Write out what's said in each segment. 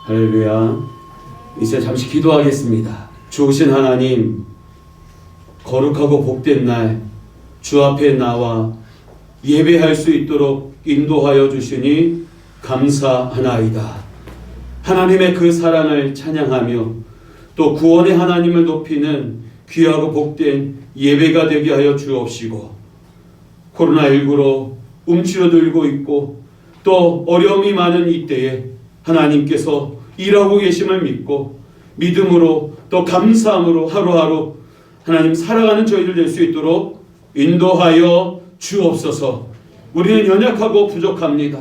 할렐루야. 이제 잠시 기도하겠습니다. 좋으신 하나님, 거룩하고 복된 날 주 앞에 나와 예배할 수 있도록 인도하여 주시니 감사하나이다. 하나님의 그 사랑을 찬양하며 또 구원의 하나님을 높이는 귀하고 복된 예배가 되게 하여 주옵시고, 코로나19로 움츠러들고 있고 또 어려움이 많은 이때에 하나님께서 일하고 계심을 믿고 믿음으로 또 감사함으로 하루하루 하나님 살아가는 저희들 될 수 있도록 인도하여 주옵소서. 우리는 연약하고 부족합니다.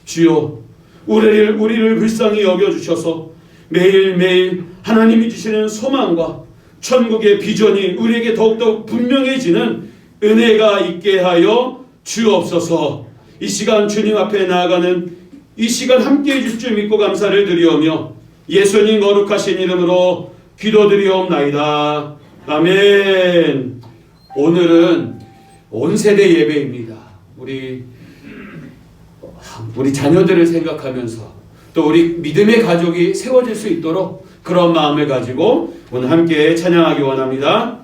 주여, 우리를 불쌍히 여겨주셔서 매일매일 하나님이 주시는 소망과 천국의 비전이 우리에게 더욱더 분명해지는 은혜가 있게 하여 주옵소서. 이 시간 주님 앞에 나아가는 이 시간 함께해 주실 줄 믿고 감사를 드리오며 예수님 거룩하신 이름으로 기도드리옵나이다. 아멘. 오늘은 온 세대 예배입니다. 우리 자녀들을 생각하면서 또 우리 믿음의 가족이 세워질 수 있도록 그런 마음을 가지고 오늘 함께 찬양하기 원합니다.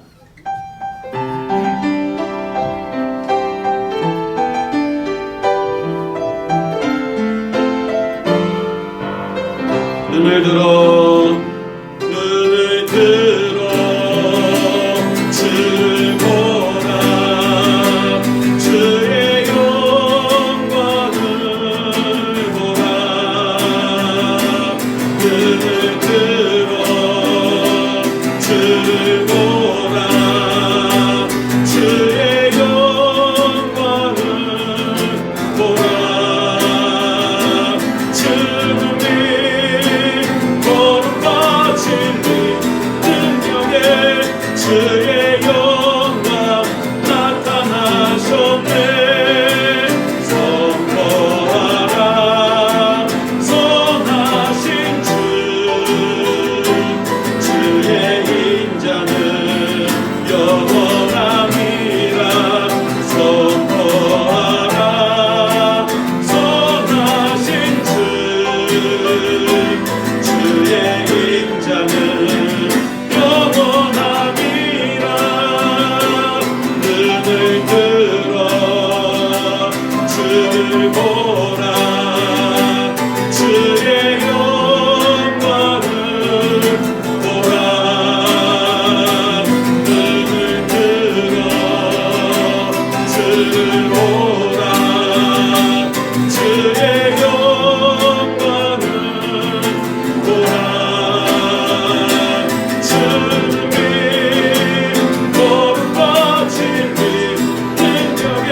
눈을 들어 주를 보라. 주의 영광을 보라. 눈을 들어 주를 보라. 주의 영광을 보라. 주님이 주의 영광 나타나셨네. 선포하라. 선하신 주. 주의 인자는 영원함이라. 선포하라. 선하신 주. 주의 인자는 주를 보라. 주의 영광을 보라. 눈을 들어 주를 보라. 주의 영광을 보라. 주님이 거룩하신 능력에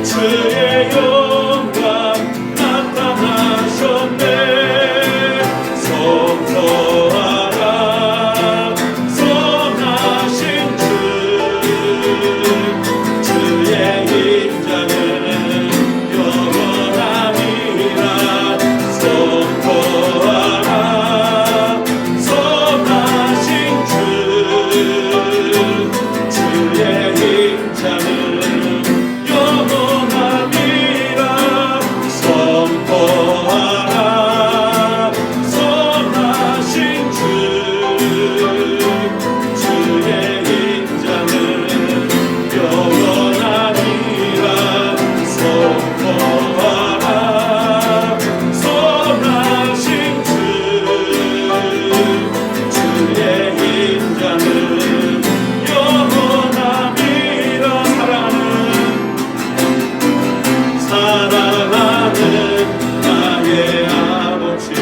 주의 영광 나타나셨네. 선포하라. 선하신 주. 주의 인자는 영원함이라. 선포하라. 선하신 주. 주의 인자는 영원함이라. 선포하라. 선하신 주. 주의 인자는 영원함이라. 선포하라. 선하신 주. 주의 인자는 영원함이라. 사랑하는 나의 아버지,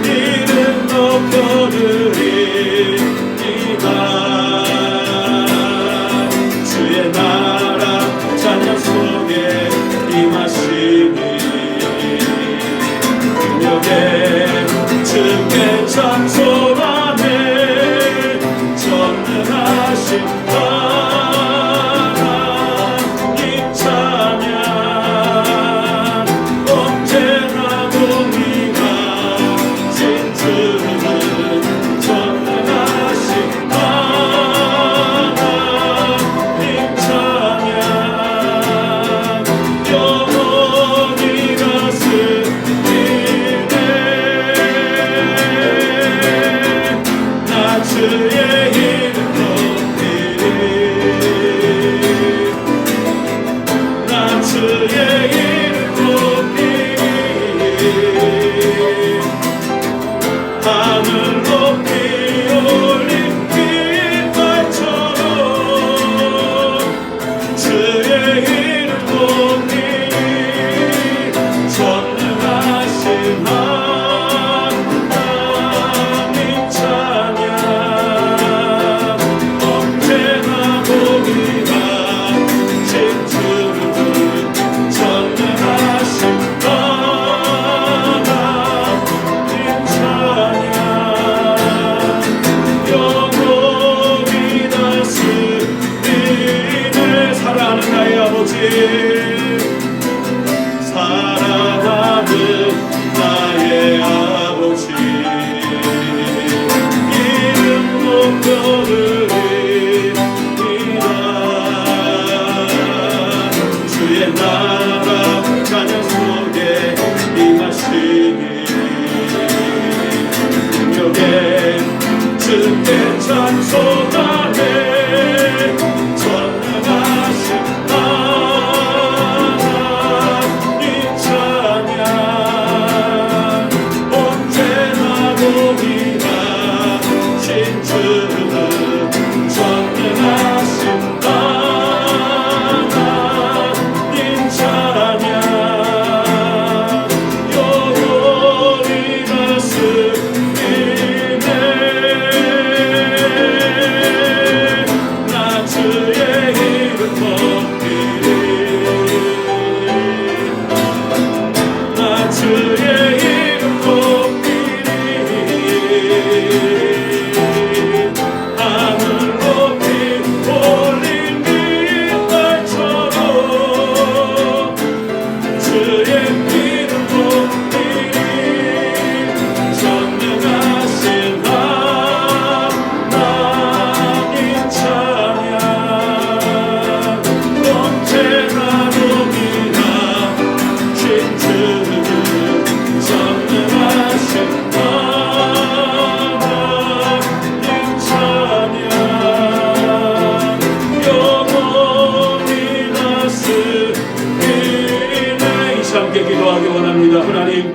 이름 높여드립니다. 주의 나라 찬양 속에 임하시니 능력에 주께 찬송하네. 전능하신 하나님 찬양 언제나 동행하신 주는 전능하신 하나님 찬양 영원히 가슴 주의 이름 높이리 나 주의 이름 높이리 하늘 높이 올린 깃발처럼 주의 이름 높이리 전능하신 하나님 찬양 언제나 보기가 진주를 전능하신 하나님 찬양 영원히 다스리네 사랑하는 나의 아버지 사랑하는 나의 아버지 이름 높여드리리라 주의 나라 찬양 속에 임하시니 능력에 주께 찬송하네 전능하신 하나님 찬양 언제나 보기가 진주는 전능하신 하나님 찬양 영원히 다스리네 나 주의 이름 높이리 나 주의 이름 높이리 하늘 높이 올린 깃발처럼 주의 이름 높이리 전능하신 하나님 찬양 언제나 높이나 진주는 전능하신 하나님 찬양 영원히 다스리네 이 시간 함께 기도하기 원합니다. 하나님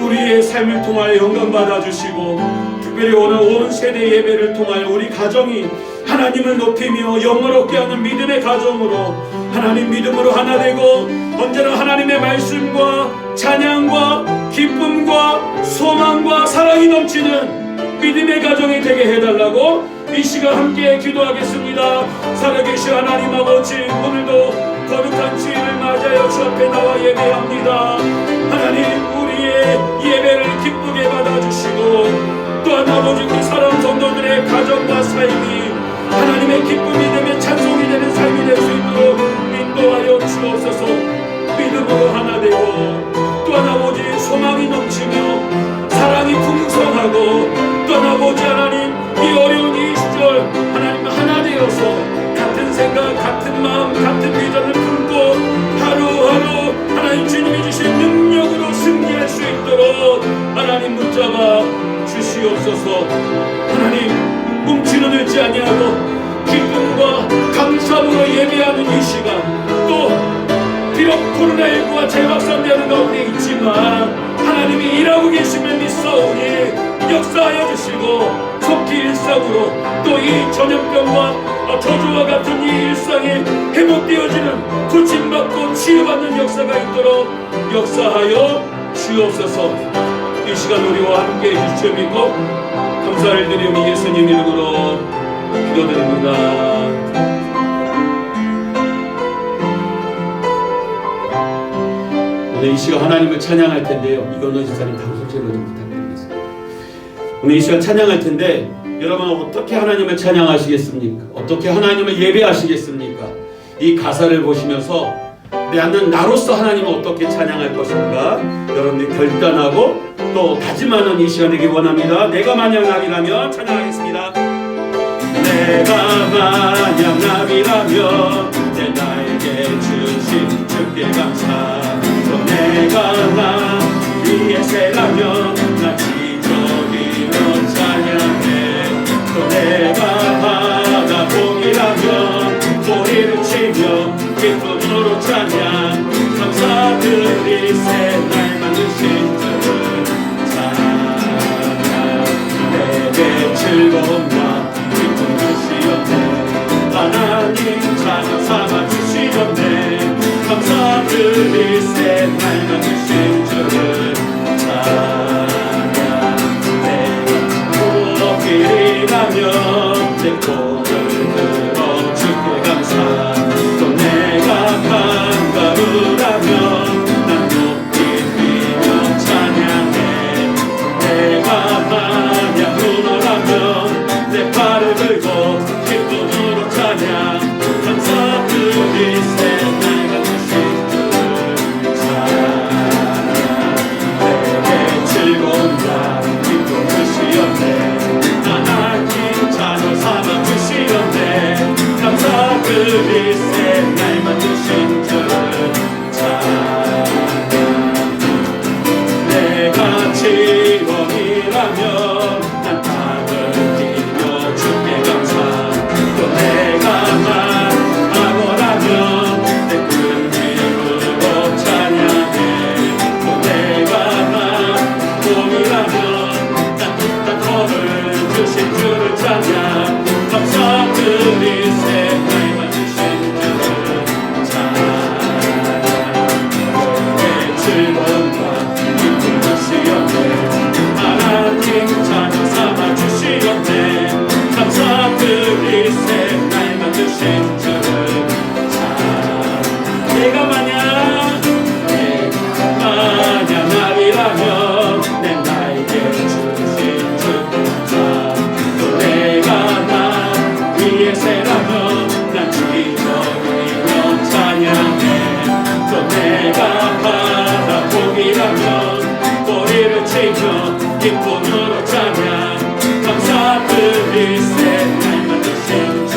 우리의 삶을 통하여 영광 받아주시고 특별히 오늘 온 세대 예배를 통하여 우리 가정이 하나님을 높이며 영어롭게 하는 믿음의 가정으로 하나님 믿음으로 하나 되고 언제나 하나님의 말씀과 찬양과 기쁨과 소망과 사랑이 넘치는 믿음의 가정이 되게 해달라고 이 시간 함께 기도하겠습니다. 살아계신 하나님 아버지 오늘도 거룩한 주일을 맞아여 주 앞에 나와 예배합니다. 하나님 우리의 예배를 기쁘게 받아주시고 또한 아버지 우리 사랑 성도들의 가정과 삶이 하나님의 기쁨이 되며 찬송이 되는 삶이 될 수 있도록 인도하여 주옵소서. 믿음으로 하나 되고 또한 아버지 소망이 넘치며 사랑이 풍성하고 또한 아버지 하나님 이 어려운 이 시절 하나님 하나 되어서 같은 생각 같은 마음 같은 비전을 품고 하루하루 하나님 주님이 주신 능력으로 승리할 수 있도록 하나님 붙잡아 주시옵소서. 하나님 뭉치는 의지 아니하고 기쁨과 감사함으로 예배하는 이 시간 또 비록 코로나19가 재확산되는 가운데 있지만 하나님이 일하고 계심을 믿사오니 역사하여 주시고 속히 일상으로 또 이 전염병과 저주와 같은 이 일상이 회복되어지는 고침받고 치유받는 역사가 있도록 역사하여 주옵소서. 이 시간 우리와 함께 해주시오 믿고 감사를 드리오니 예수님 이름으로 기도드립니다. 오늘 이 시간 하나님을 찬양할 텐데요. 이건호 지사님 방송제로 좀 부탁드리겠습니다. 오늘 이 시간 찬양할 텐데 여러분 어떻게 하나님을 찬양하시겠습니까? 어떻게 하나님을 예배하시겠습니까? 이 가사를 보시면서 나는 나로서 하나님을 어떻게 찬양할 것인가 여러분들이 결단하고 또 다짐하는 이 시간 되기 원합니다. 내가 만약 나비라면 찬양하겠습니다. 내가 만약 나비라면 내 나에게 주신 주께 감사. 또 내가 나비의 새라면 나 기적이며 찬양해. 또 고를 들어 주께 감사 또 내가 감가루라면 난 높이 뛰며 찬양해 내가 만약 문어라면 내 팔을 들고 기쁨으로 찬양 감사드리세 내가 주신 주를 찬양 내게 즐거운 날 기쁨 주시었네 하나님 자녀 삼아 주시었네 감사드리세 날 만드신 주를 찬양 내가 지원이라면 난 땅을 뛰며 주께 감사 또 내가 망하고라면 내 끈질으로 찬양해 또 내가 몸이라면 난 뚝딱 걸을 주신 주를 찬양 감사드리세 날 만드신 주를 찬양 내게 즐거움과 기쁨 주시었네 하나님 자녀 삼아 주시었네 감사드리세 날 만드신 주를 찬양 내가 만약 나비라면 내 나에게 주신 주 감사 또 내가 나 위에 새라면 난 기도이며 찬양해 또 내가 바라보기라면 꼬리를 치며 기쁨으로 찬양 감사드리세 날 만드신 주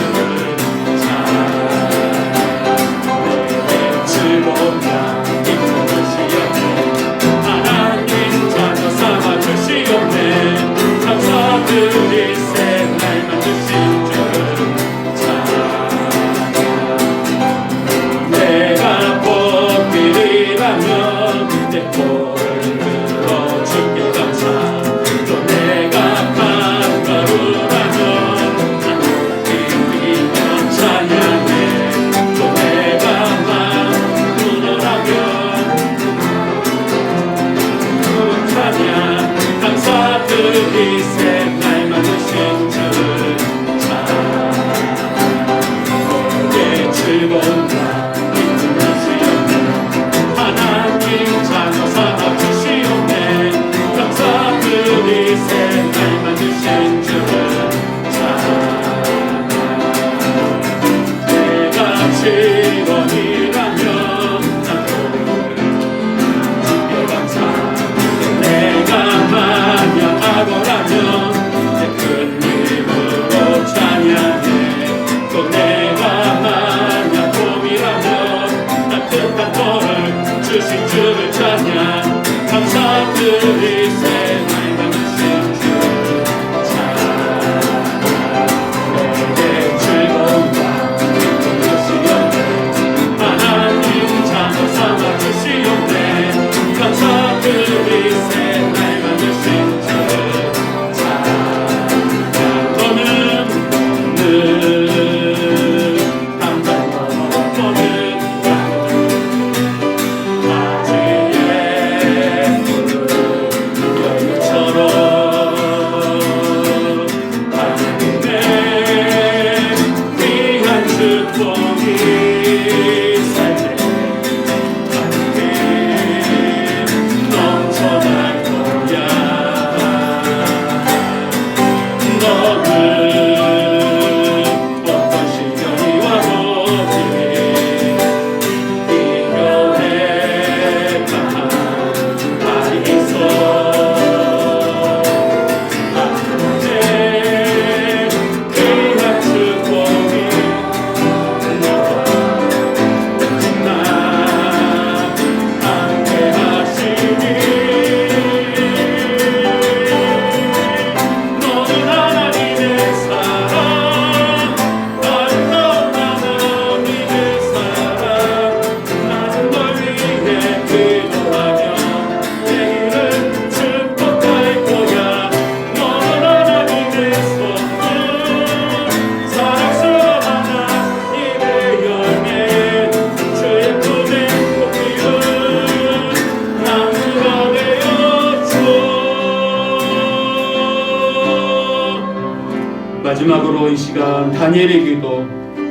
유명한 다니엘의 기도,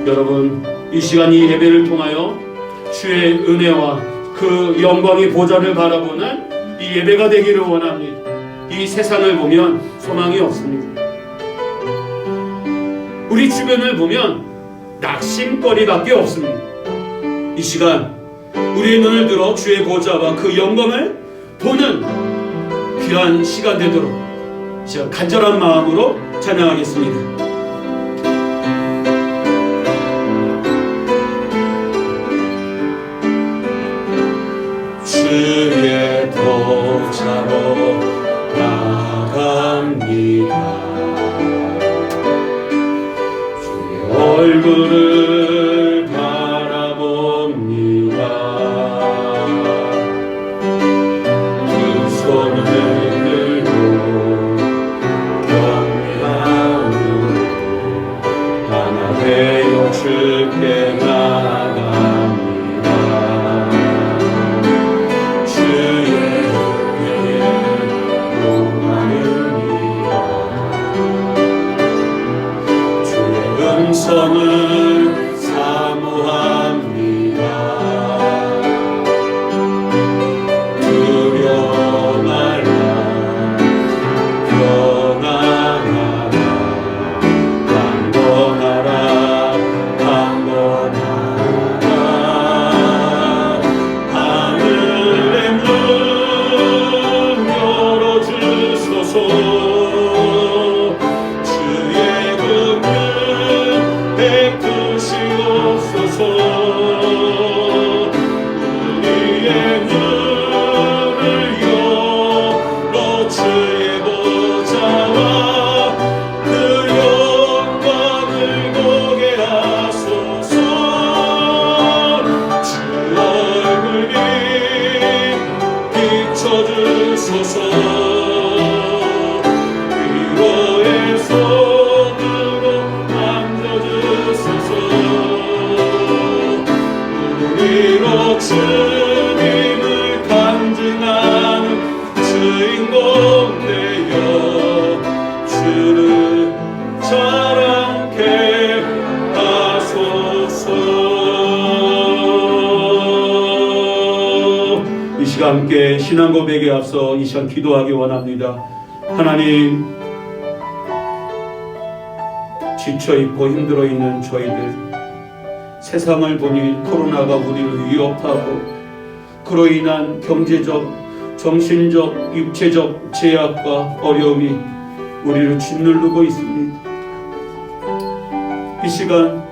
여러분 이 시간 이 예배를 통하여 주의 은혜와 그 영광의 보좌를 바라보는 이 예배가 되기를 원합니다. 이 세상을 보면 소망이 없습니다. 우리 주변을 보면 낙심거리밖에 없습니다. 이 시간 우리의 눈을 들어 주의 보좌와 그 영광을 보는 귀한 시간 되도록 제가 간절한 마음으로 찬양하겠습니다. 주의 보좌로 나갑니다. 주의 얼굴을 바라봅니다. 두 손을 들고 경외하며 하나 되어 주께 나아갑니다. 주의 은혜에 목마릅니다. 주의 음성을 사모합니다. 두려워 말라 평안하라 강건하라 강건하라. 하늘의 문 열어주소서. 주의 긍휼 베푸시옵소서. 우리의 눈을 열어 주의 보좌와 그 영광을 보게 하소서. 주 얼굴 비춰주소서. 위로의 손으로 만져주소서. 우리로 주님을 간증하는 주인공 되어 주를 자랑케 하소서. 이 시간 함께 신앙 고백에 앞서 이 시간 기도하기 원합니다. 하나님, 지쳐있고 힘들어있는 저희들, 세상을 보니 코로나가 우리를 위협하고 그로 인한 경제적, 정신적, 육체적 제약과 어려움이 우리를 짓누르고 있습니다. 이 시간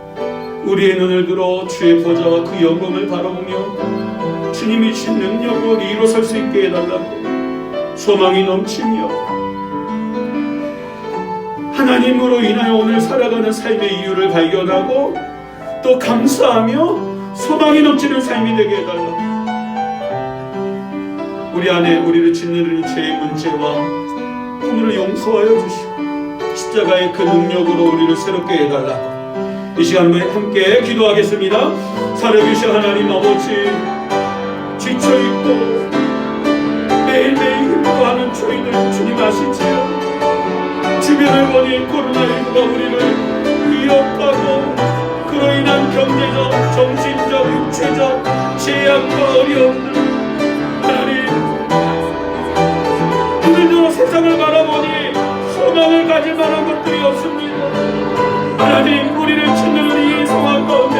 우리의 눈을 들어 주의 보좌와 그 영광을 바라보며 주님이 신 능력으로 일어설 수 있게 해달라고 소망이 넘치며 하나님으로 인하여 오늘 살아가는 삶의 이유를 발견하고 또 감사하며 소망이 넘치는 삶이 되게 해달라고, 우리 안에 우리를 짓누르는 죄의 문제와 오늘을 용서하여 주시고 십자가의 그 능력으로 우리를 새롭게 해달라고 이 시간 함께 기도하겠습니다. 살아계신 하나님 아버지, 지쳐있고 매일매일 힘들어하는 저희들 주님 아시지요? 주변을 보니 코로나19가 우리를 위협하고 그로 인한 경제적, 정신적, 육체적 제약과 어려움들, 하나님 눈을 들어 세상을 바라보니 소망을 가질 만한 것들이 없습니다. 하나님, 우리를 짓누르는 이 상황 가운데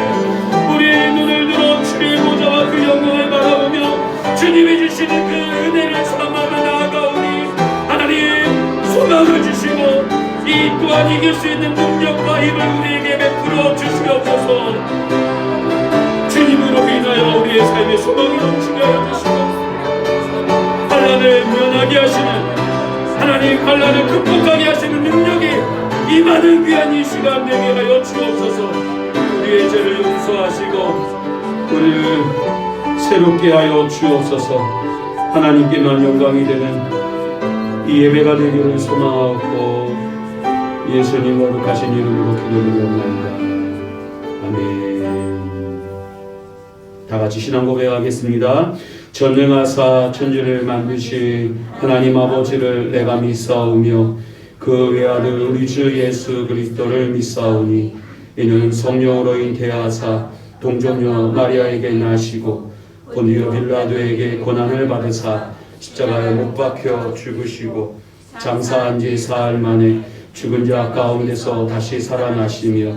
우리의 눈을 들어 주의 보좌와 그 영광을 바라보며 주님이 주시는 그 은혜를 삼아며 나아가오니 하나님 소망을 주시고 이 또한 이길 수 있는 능력과 힘을 우리에게 베풀어 주시옵소서. 주님으로 인하여 우리의 삶의 소망이 넘치게 하여 주시고 환난을 면하게 하시는 하나님, 환난을 극복하게 하시는 능력이 임하는 귀한 이 시간 되게 하여 주옵소서. 우리의 죄를 용서하시고 우리를 새롭게 하여 주옵소서. 하나님께만 영광이 되는 이 예배가 되기를 소망하고 예수님 거룩하신 이름으로 기도드리옵나이다. 아멘. 다 같이 신앙 고백하겠습니다. 전능하사 천지를 만드신 하나님 아버지를 내가 믿사오며 그 그 외아들 우리 주 예수 그리스도를 믿사오니 이는 성령으로 잉태하사 동정녀 마리아에게 나시고 본디오 빌라도에게 고난을 받으사 십자가에 못 박혀 죽으시고 장사한 지 사흘 만에 죽은 자 가운데서 다시 살아나시며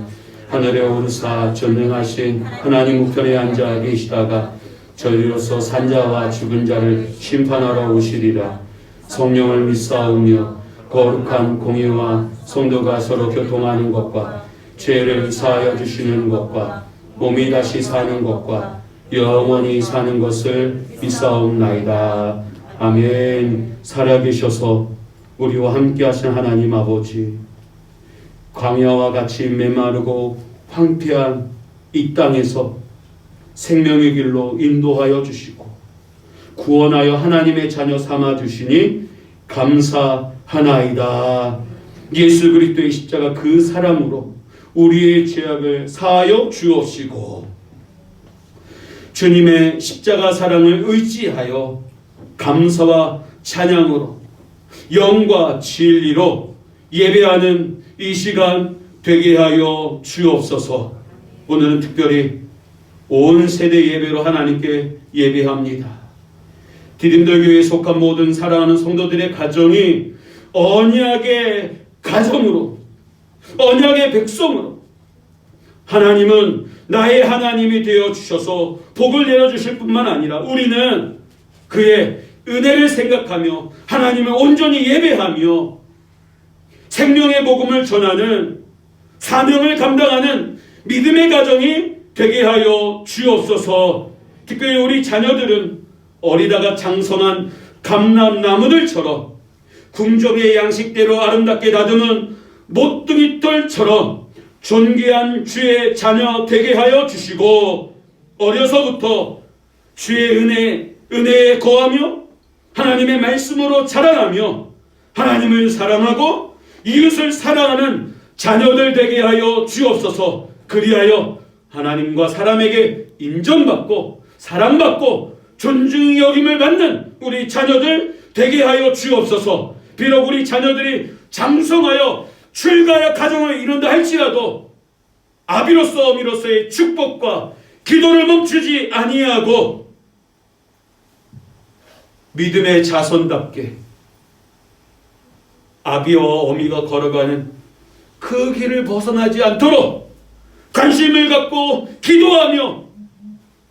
하늘에 오르사 전능하신 하나님 우편에 앉아 계시다가 저희로서 산자와 죽은 자를 심판하러 오시리라. 성령을 믿사오며 거룩한 공의와 성도가 서로 교통하는 것과 죄를 사하여 주시는 것과 몸이 다시 사는 것과 영원히 사는 것을 믿사옵나이다. 아멘. 살아계셔서 우리와 함께 하신 하나님 아버지, 광야와 같이 메마르고 황폐한 이 땅에서 생명의 길로 인도하여 주시고 구원하여 하나님의 자녀 삼아 주시니 감사하나이다. 예수 그리스도의 십자가 그 사랑으로 우리의 죄악을 사하여 주옵시고 주님의 십자가 사랑을 의지하여 감사와 찬양으로 영과 진리로 예배하는 이 시간 되게 하여 주옵소서. 오늘은 특별히 온 세대 예배로 하나님께 예배합니다. 디딤돌 교회에 속한 모든 사랑하는 성도들의 가정이 언약의 가정으로, 언약의 백성으로 하나님은 나의 하나님이 되어 주셔서 복을 내려주실 뿐만 아니라 우리는 그의 은혜를 생각하며 하나님을 온전히 예배하며 생명의 복음을 전하는 사명을 감당하는 믿음의 가정이 되게 하여 주옵소서. 특별히 우리 자녀들은 어리다가 장성한 감람나무들처럼 궁정의 양식대로 아름답게 다듬은 못둥이털처럼 존귀한 주의 자녀 되게 하여 주시고 어려서부터 주의 은혜에 거하며 하나님의 말씀으로 자라나며 하나님을 사랑하고 이웃을 사랑하는 자녀들 되게 하여 주옵소서. 그리하여 하나님과 사람에게 인정받고 사랑받고 존중의 여김을 받는 우리 자녀들 되게 하여 주옵소서. 비록 우리 자녀들이 장성하여 출가하여 가정을 이룬다 할지라도 아비로서 어미로서의 축복과 기도를 멈추지 아니하고 믿음의 자손답게 아비와 어미가 걸어가는 그 길을 벗어나지 않도록 관심을 갖고 기도하며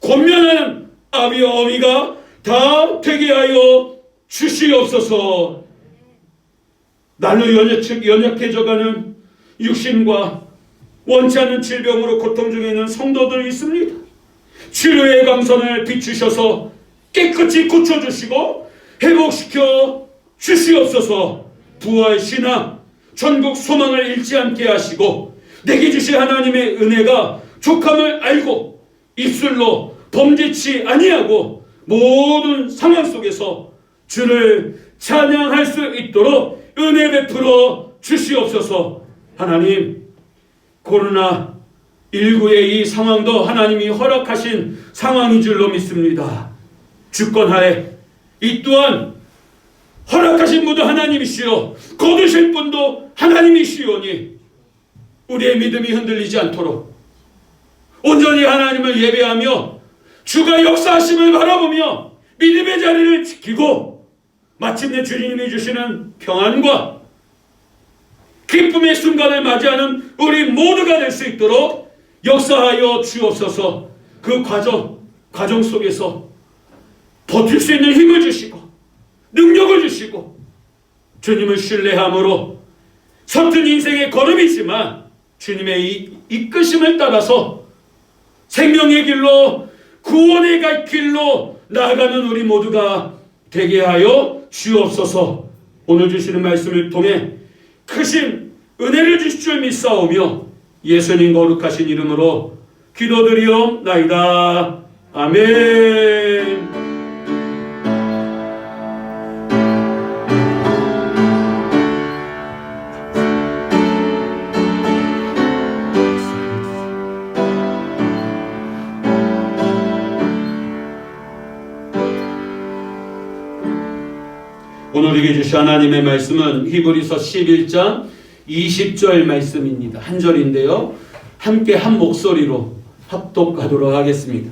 권면하는 아비와 어미가 다 되게 하여 주시옵소서. 날로 연약해져가는 육신과 원치 않는 질병으로 고통 중에 있는 성도들이 있습니다. 치료의 강선을 비추셔서 깨끗이 고쳐주시고 회복시켜 주시옵소서. 부활 신앙 전국 소망을 잃지 않게 하시고 내게 주신 하나님의 은혜가 족함을 알고 입술로 범죄치 아니하고 모든 상황 속에서 주를 찬양할 수 있도록 은혜 베풀어 주시옵소서. 하나님, 코로나19의 이 상황도 하나님이 허락하신 상황인 줄로 믿습니다. 주권하에 이 또한 허락하신 분도 하나님이시오 거두실 분도 하나님이시오니 우리의 믿음이 흔들리지 않도록 온전히 하나님을 예배하며 주가 역사하심을 바라보며 믿음의 자리를 지키고 마침내 주님이 주시는 평안과 기쁨의 순간을 맞이하는 우리 모두가 될 수 있도록 역사하여 주옵소서. 그 과정 속에서 버틸 수 있는 힘을 주시고 능력을 주시고 주님을 신뢰함으로 서툰 인생의 걸음이지만 주님의 이 이끄심을 따라서 생명의 길로 구원의 갈 길로 나아가는 우리 모두가 되게 하여 주옵소서. 오늘 주시는 말씀을 통해 크신 은혜를 주실 줄 믿사오며 예수님 거룩하신 이름으로 기도드리옵나이다. 아멘. 오늘 우리에게 주신 하나님의 말씀은 히브리서 11장 20절 말씀입니다. 한 절인데요. 함께 한 목소리로 합독하도록 하겠습니다.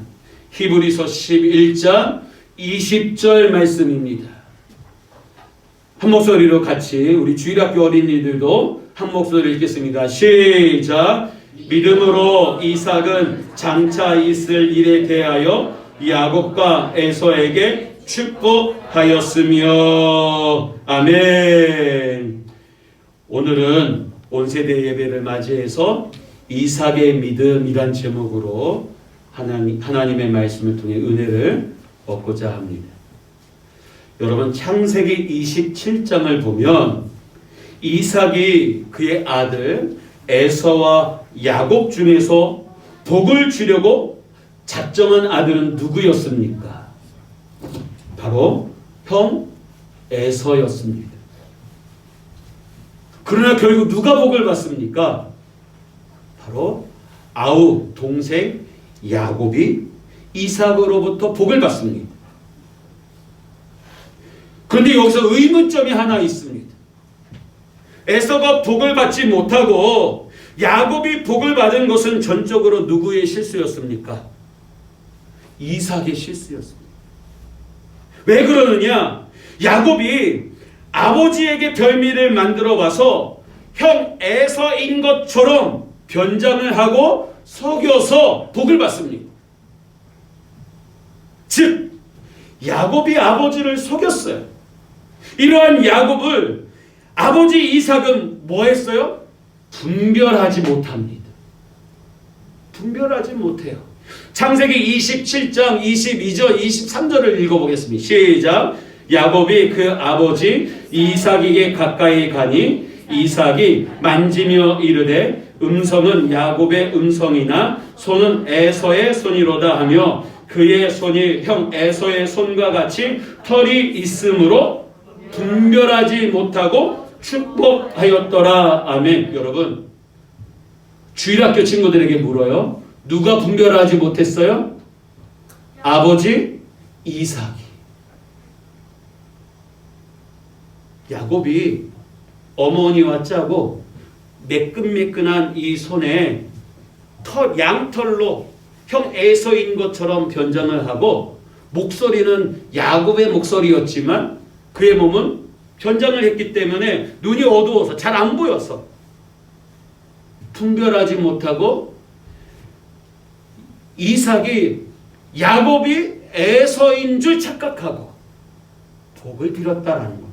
히브리서 11장 20절 말씀입니다. 한 목소리로 같이 우리 주일학교 어린이들도 한 목소리로 읽겠습니다. 시작. 믿음으로 이삭은 장차 있을 일에 대하여 야곱과 에서에게 축복하였으며. 아멘. 오늘은 온세대 예배를 맞이해서 이삭의 믿음이란 제목으로 하나님의 말씀을 통해 은혜를 얻고자 합니다. 여러분, 창세기 27장을 보면 이삭이 그의 아들 에서와 야곱 중에서 복을 주려고 작정한 아들은 누구였습니까? 바로 형 에서였습니다. 그러나 결국 누가 복을 받습니까? 바로 아우 동생 야곱이 이삭으로부터 복을 받습니다. 그런데 여기서 의문점이 하나 있습니다. 에서가 복을 받지 못하고 야곱이 복을 받은 것은 전적으로 누구의 실수였습니까? 이삭의 실수였습니다. 왜 그러느냐? 야곱이 아버지에게 별미를 만들어 와서 형 에서인 것처럼 변장을 하고 속여서 복을 받습니다. 즉 야곱이 아버지를 속였어요. 이러한 야곱을 아버지 이삭은 뭐 했어요? 분별하지 못합니다. 분별하지 못해요. 창세기 27장 22절 23절을 읽어보겠습니다. 시작. 야곱이 그 아버지 이삭에게 가까이 가니 이삭이 만지며 이르되 음성은 야곱의 음성이나 손은 에서의 손이로다 하며 그의 손이 형 에서의 손과 같이 털이 있으므로 분별하지 못하고 축복하였더라. 아멘. 여러분, 주일학교 친구들에게 물어요. 누가 분별하지 못했어요? 아버지 이삭이. 야곱이 어머니와 짜고 매끈매끈한 이 손에 양털로 형 에서인 것처럼 변장을 하고 목소리는 야곱의 목소리였지만 그의 몸은 변장을 했기 때문에 눈이 어두워서 잘 안 보여서 분별하지 못하고 이삭이 야곱이 에서인 줄 착각하고 복을 빌었다라는 겁니다.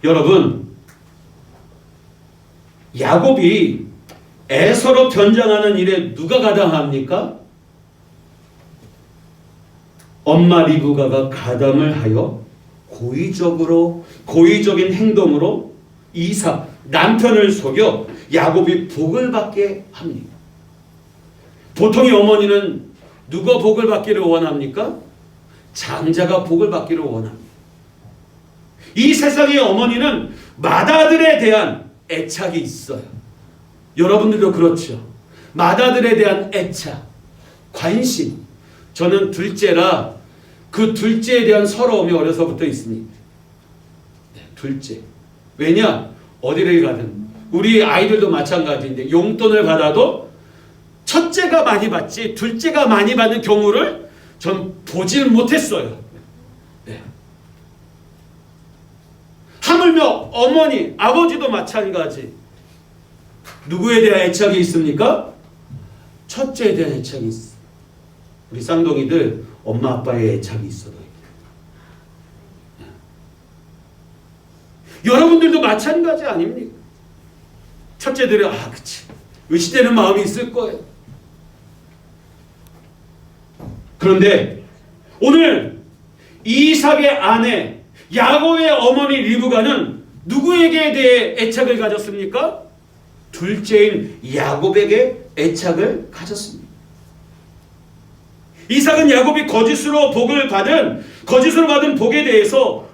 여러분, 야곱이 에서로 변장하는 일에 누가 가담합니까? 엄마 리브가가 가담을 하여 고의적인 행동으로 이삭 남편을 속여 야곱이 복을 받게 합니다. 보통의 어머니는 누가 복을 받기를 원합니까? 장자가 복을 받기를 원합니다. 이 세상의 어머니는 맏아들에 대한 애착이 있어요. 여러분들도 그렇죠. 맏아들에 대한 애착, 관심. 저는 둘째라 그 둘째에 대한 서러움이 어려서부터 있습니다. 네, 둘째. 왜냐? 어디를 가든 우리 아이들도 마찬가지인데 용돈을 받아도 첫째가 많이 받지 둘째가 많이 받는 경우를 전 보질 못했어요. 네. 하물며 어머니, 아버지도 마찬가지. 누구에 대한 애착이 있습니까? 첫째에 대한 애착이 있어. 우리 쌍둥이들 엄마 아빠의 애착이 있어요. 여러분들도 마찬가지 아닙니까? 첫째들은 그치 의시되는 마음이 있을 거예요. 그런데 오늘 이삭의 아내 야곱의 어머니 리브가는 누구에게 대해 애착을 가졌습니까? 둘째인 야곱에게 애착을 가졌습니다. 이삭은 야곱이 거짓으로 받은 복에 대해서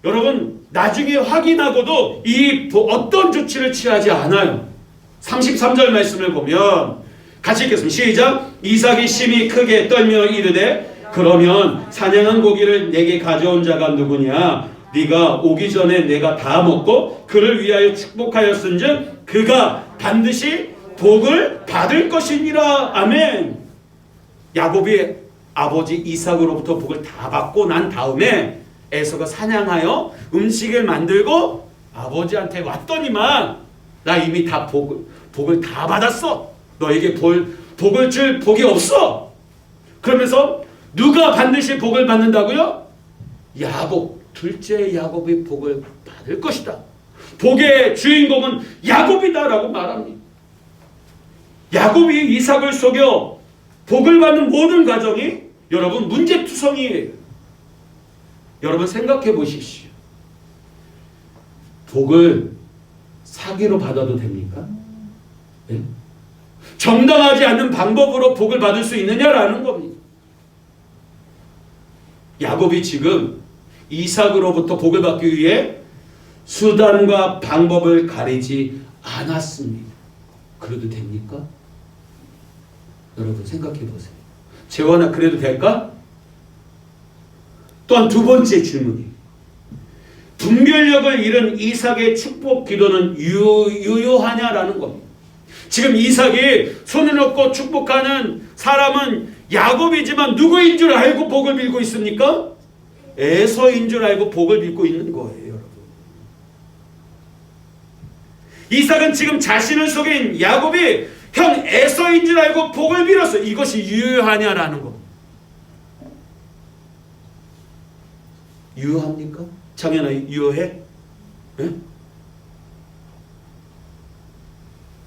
여러분 나중에 확인하고도 이 어떤 조치를 취하지 않아요. 33절 말씀을 보면 같이 읽겠습니다. 시작. 이삭이 심히 크게 떨며 이르되 그러면 사냥한 고기를 내게 가져온 자가 누구냐? 네가 오기 전에 내가 다 먹고 그를 위하여 축복하였은즉 그가 반드시 복을 받을 것이니라. 아멘. 야곱이 아버지 이삭으로부터 복을 다 받고 난 다음에 에서가 사냥하여 음식을 만들고 아버지한테 왔더니만 나 이미 다 복을 다 받았어. 너에게 복을 줄 복이 없어. 그러면서 누가 반드시 복을 받는다고요? 야곱, 둘째 야곱이 복을 받을 것이다. 복의 주인공은 야곱이다라고 말합니다. 야곱이 이삭을 속여 복을 받는 모든 과정이 여러분 문제투성이에요. 여러분 생각해 보십시오. 복을 사기로 받아도 됩니까? 네? 정당하지 않는 방법으로 복을 받을 수 있느냐라는 겁니다. 야곱이 지금 이삭으로부터 복을 받기 위해 수단과 방법을 가리지 않았습니다. 그래도 됩니까? 여러분 생각해 보세요. 재원아 그래도 될까? 또한 두 번째 질문이 분별력을 잃은 이삭의 축복 기도는 유효하냐라는 겁니다. 지금 이삭이 손을 놓고 축복하는 사람은 야곱이지만 누구인 줄 알고 복을 빌고 있습니까? 에서인 줄 알고 복을 빌고 있는 거예요, 여러분. 이삭은 지금 자신을 속인 야곱이 형 에서인 줄 알고 복을 빌었어. 이것이 유효하냐라는 거. 유효합니까? 장현아 유효해? 네?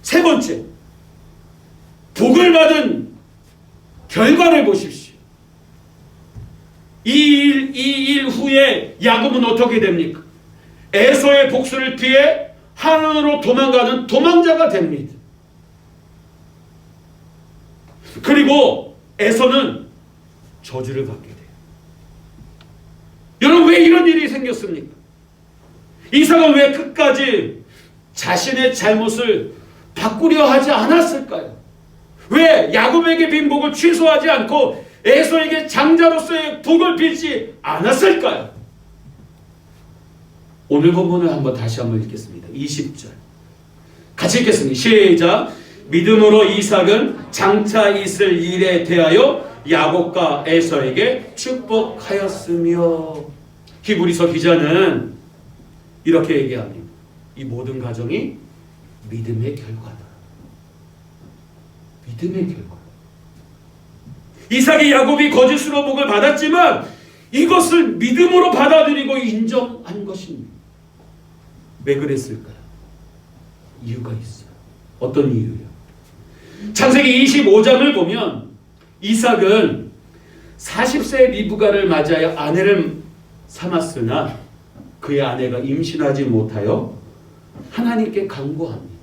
세 번째, 복을 받은 결과를 보십시오. 이 일 후에 야곱은 어떻게 됩니까? 에서의 복수를 피해 하나님으로 도망가는 도망자가 됩니다. 그리고 에서는 저주를 받게 돼요. 여러분 왜 이런 일이 생겼습니까? 이삭은 왜 끝까지 자신의 잘못을 바꾸려 하지 않았을까요? 왜 야곱에게 빈 복을 취소하지 않고 에서에게 장자로서의 복을 빌지 않았을까요? 오늘 본문을 다시 한번 읽겠습니다. 20절 같이 읽겠습니다. 시작. 믿음으로 이삭은 장차 있을 일에 대하여 야곱과 에서에게 축복하였으며. 히브리서 기자는 이렇게 얘기합니다. 이 모든 과정이 믿음의 결과다. 믿음의 결과. 이삭이 야곱이 거짓으로 복을 받았지만 이것을 믿음으로 받아들이고 인정한 것입니다. 왜 그랬을까요? 이유가 있어요. 어떤 이유요? 창세기 25장을 보면 이삭은 40세 리브가를 맞이하여 아내를 삼았으나 그의 아내가 임신하지 못하여 하나님께 간구합니다.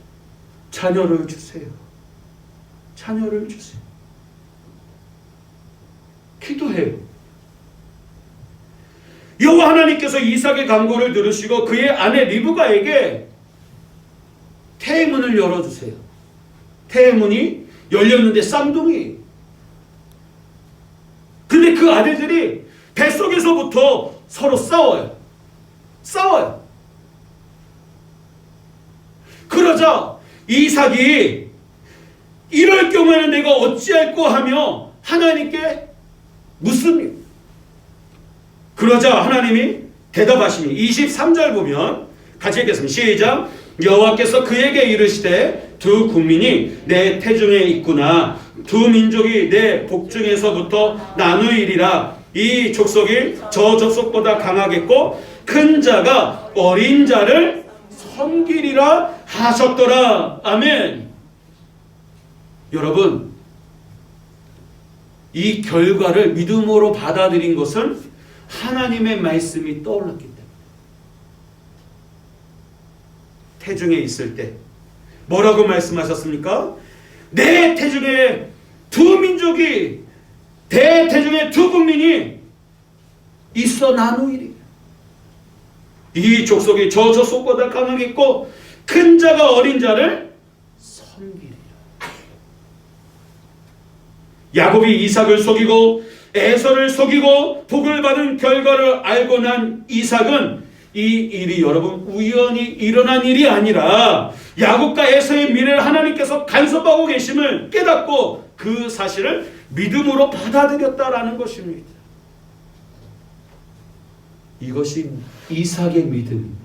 자녀를 주세요. 자녀를 주세요. 기도해요. 여호와 하나님께서 이삭의 간구를 들으시고 그의 아내 리브가에게 태문을 열어주세요. 태문이 열렸는데 쌍둥이. 근데 그 아들들이 뱃속에서부터 서로 싸워요. 그러자 이삭이 이럴 경우에는 내가 어찌할꼬 하며 하나님께 묻습니다. 그러자 하나님이 대답하시니 23절 보면 같이 읽겠습니다. 시작. 여호와께서 그에게 이르시되 두 국민이 내 태중에 있구나. 두 민족이 내 복중에서부터 나누이리라. 이 족속이 저 족속보다 강하겠고 큰 자가 어린 자를 섬기리라 하셨더라. 아멘. 여러분 이 결과를 믿음으로 받아들인 것은 하나님의 말씀이 떠올랐기 때문에. 태중에 있을 때 뭐라고 말씀하셨습니까? 내 태중에 두 민족이 내 태중에 두 국민이 있어 나누이리. 이 족속이 저 족속보다 강하겠고 큰 자가 어린 자를 섬기리라. 야곱이 이삭을 속이고 에서를 속이고 복을 받은 결과를 알고 난 이삭은 이 일이 여러분 우연히 일어난 일이 아니라 야곱과 에서의 미래를 하나님께서 간섭하고 계심을 깨닫고 그 사실을 믿음으로 받아들였다라는 것입니다. 이것이 이삭의 믿음입니다.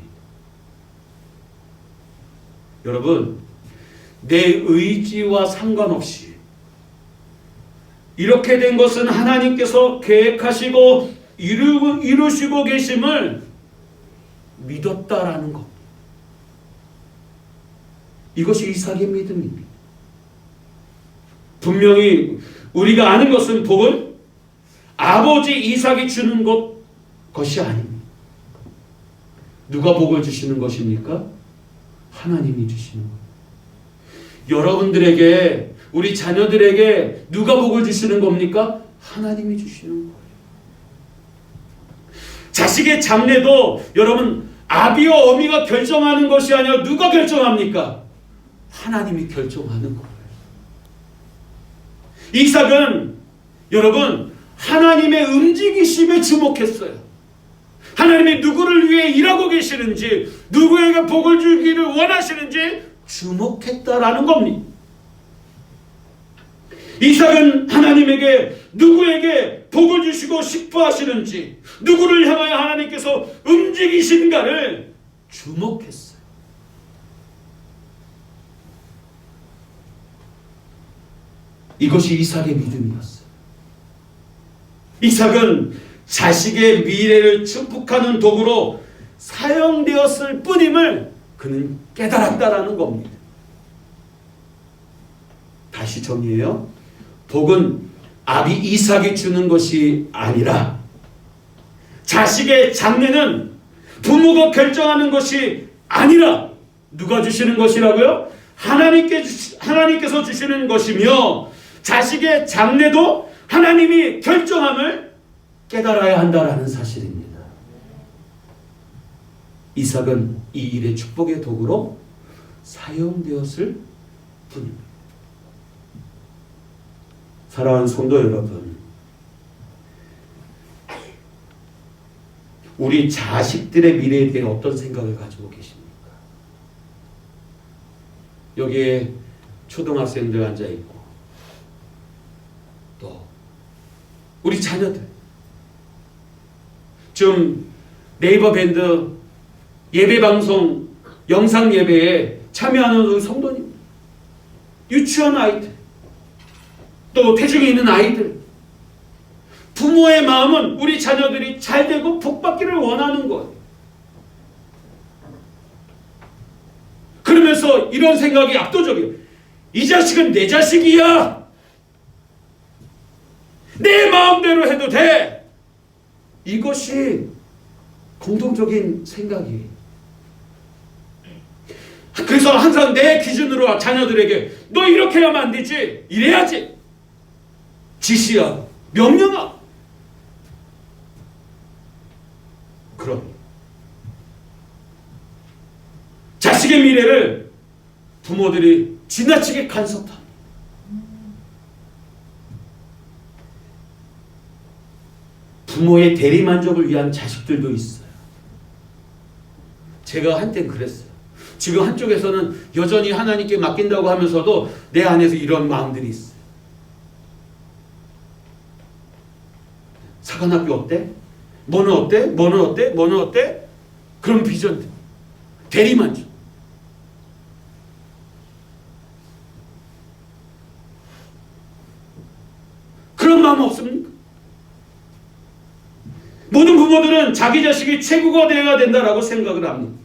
여러분, 내 의지와 상관없이 이렇게 된 것은 하나님께서 계획하시고 이루시고 계심을 믿었다라는 것. 이것이 이삭의 믿음입니다. 분명히 우리가 아는 것은 복은 아버지 이삭이 주는 것이 아닙니다. 누가 복을 주시는 것입니까? 하나님이 주시는 것. 여러분들에게, 우리 자녀들에게 누가 복을 주시는 겁니까? 하나님이 주시는 거예요. 자식의 장래도 여러분 아비와 어미가 결정하는 것이 아니라 누가 결정합니까? 하나님이 결정하는 거예요. 이삭은 여러분 하나님의 움직이심에 주목했어요. 하나님이 누구를 위해 일하고 계시는지, 누구에게 복을 주기를 원하시는지 주목했다라는 겁니다. 이삭은 하나님에게 누구에게 복을 주시고 싶어 하시는지, 누구를 향하여 하나님께서 움직이신가를 주목했어요. 이것이 이삭의 믿음이었어요. 이삭은 자식의 미래를 축복하는 도구로 사용되었을 뿐임을 그는 깨달았다라는 겁니다. 다시 정리해요. 복은 아비 이삭이 주는 것이 아니라, 자식의 장래는 부모가 결정하는 것이 아니라 누가 주시는 것이라고요? 하나님께서 주시는 것이며, 자식의 장래도 하나님이 결정함을 깨달아야 한다라는 사실입니다. 이삭은 이 일의 축복의 도구로 사용되었을 뿐입니다. 사랑하는 성도 여러분, 우리 자식들의 미래에 대해 어떤 생각을 가지고 계십니까? 여기에 초등학생들 앉아있고, 또 우리 자녀들, 지금 네이버 밴드 예배방송 영상 예배에 참여하는 성도님, 유치원 아이들, 또 태중에 있는 아이들, 부모의 마음은 우리 자녀들이 잘 되고 복받기를 원하는 거예요. 그러면서 이런 생각이 압도적이에요. 이 자식은 내 자식이야. 내 마음대로 해도 돼. 이것이 공통적인 생각이에요. 그래서 항상 내 기준으로 자녀들에게 너 이렇게 하면 안 되지, 이래야지, 지시야, 명령아. 그럼 자식의 미래를 부모들이 지나치게 간섭합니다. 부모의 대리만족을 위한 자식들도 있어요. 제가 한땐 그랬어요. 지금 한쪽에서는 여전히 하나님께 맡긴다고 하면서도 내 안에서 이런 마음들이 있어요. 사관학교 어때? 뭐는 어때? 뭐는 어때? 뭐는 어때? 그런 비전, 대리만족. 그런 마음 없습니까? 모든 부모들은 자기 자식이 최고가 되어야 된다라고 생각을 합니다.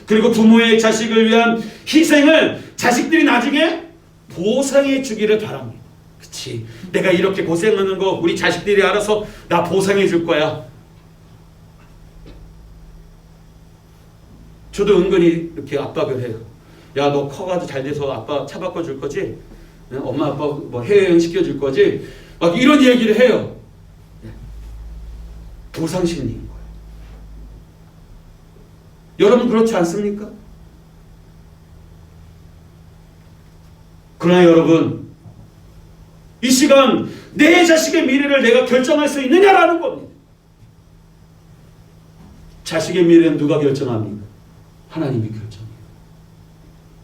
그리고 부모의 자식을 위한 희생을 자식들이 나중에 보상해 주기를 바랍니다. 그치, 내가 이렇게 고생하는 거 우리 자식들이 알아서 나 보상해 줄 거야. 저도 은근히 이렇게 압박을 해요. 야, 너 커가지고 잘 돼서 아빠 차 바꿔줄 거지? 엄마 아빠 뭐 해외여행 시켜줄 거지? 막 이런 얘기를 해요. 보상심리인 거예요. 여러분 그렇지 않습니까? 그러나 여러분, 이 시간 내 자식의 미래를 내가 결정할 수 있느냐라는 겁니다. 자식의 미래는 누가 결정합니까? 하나님이 결정해요.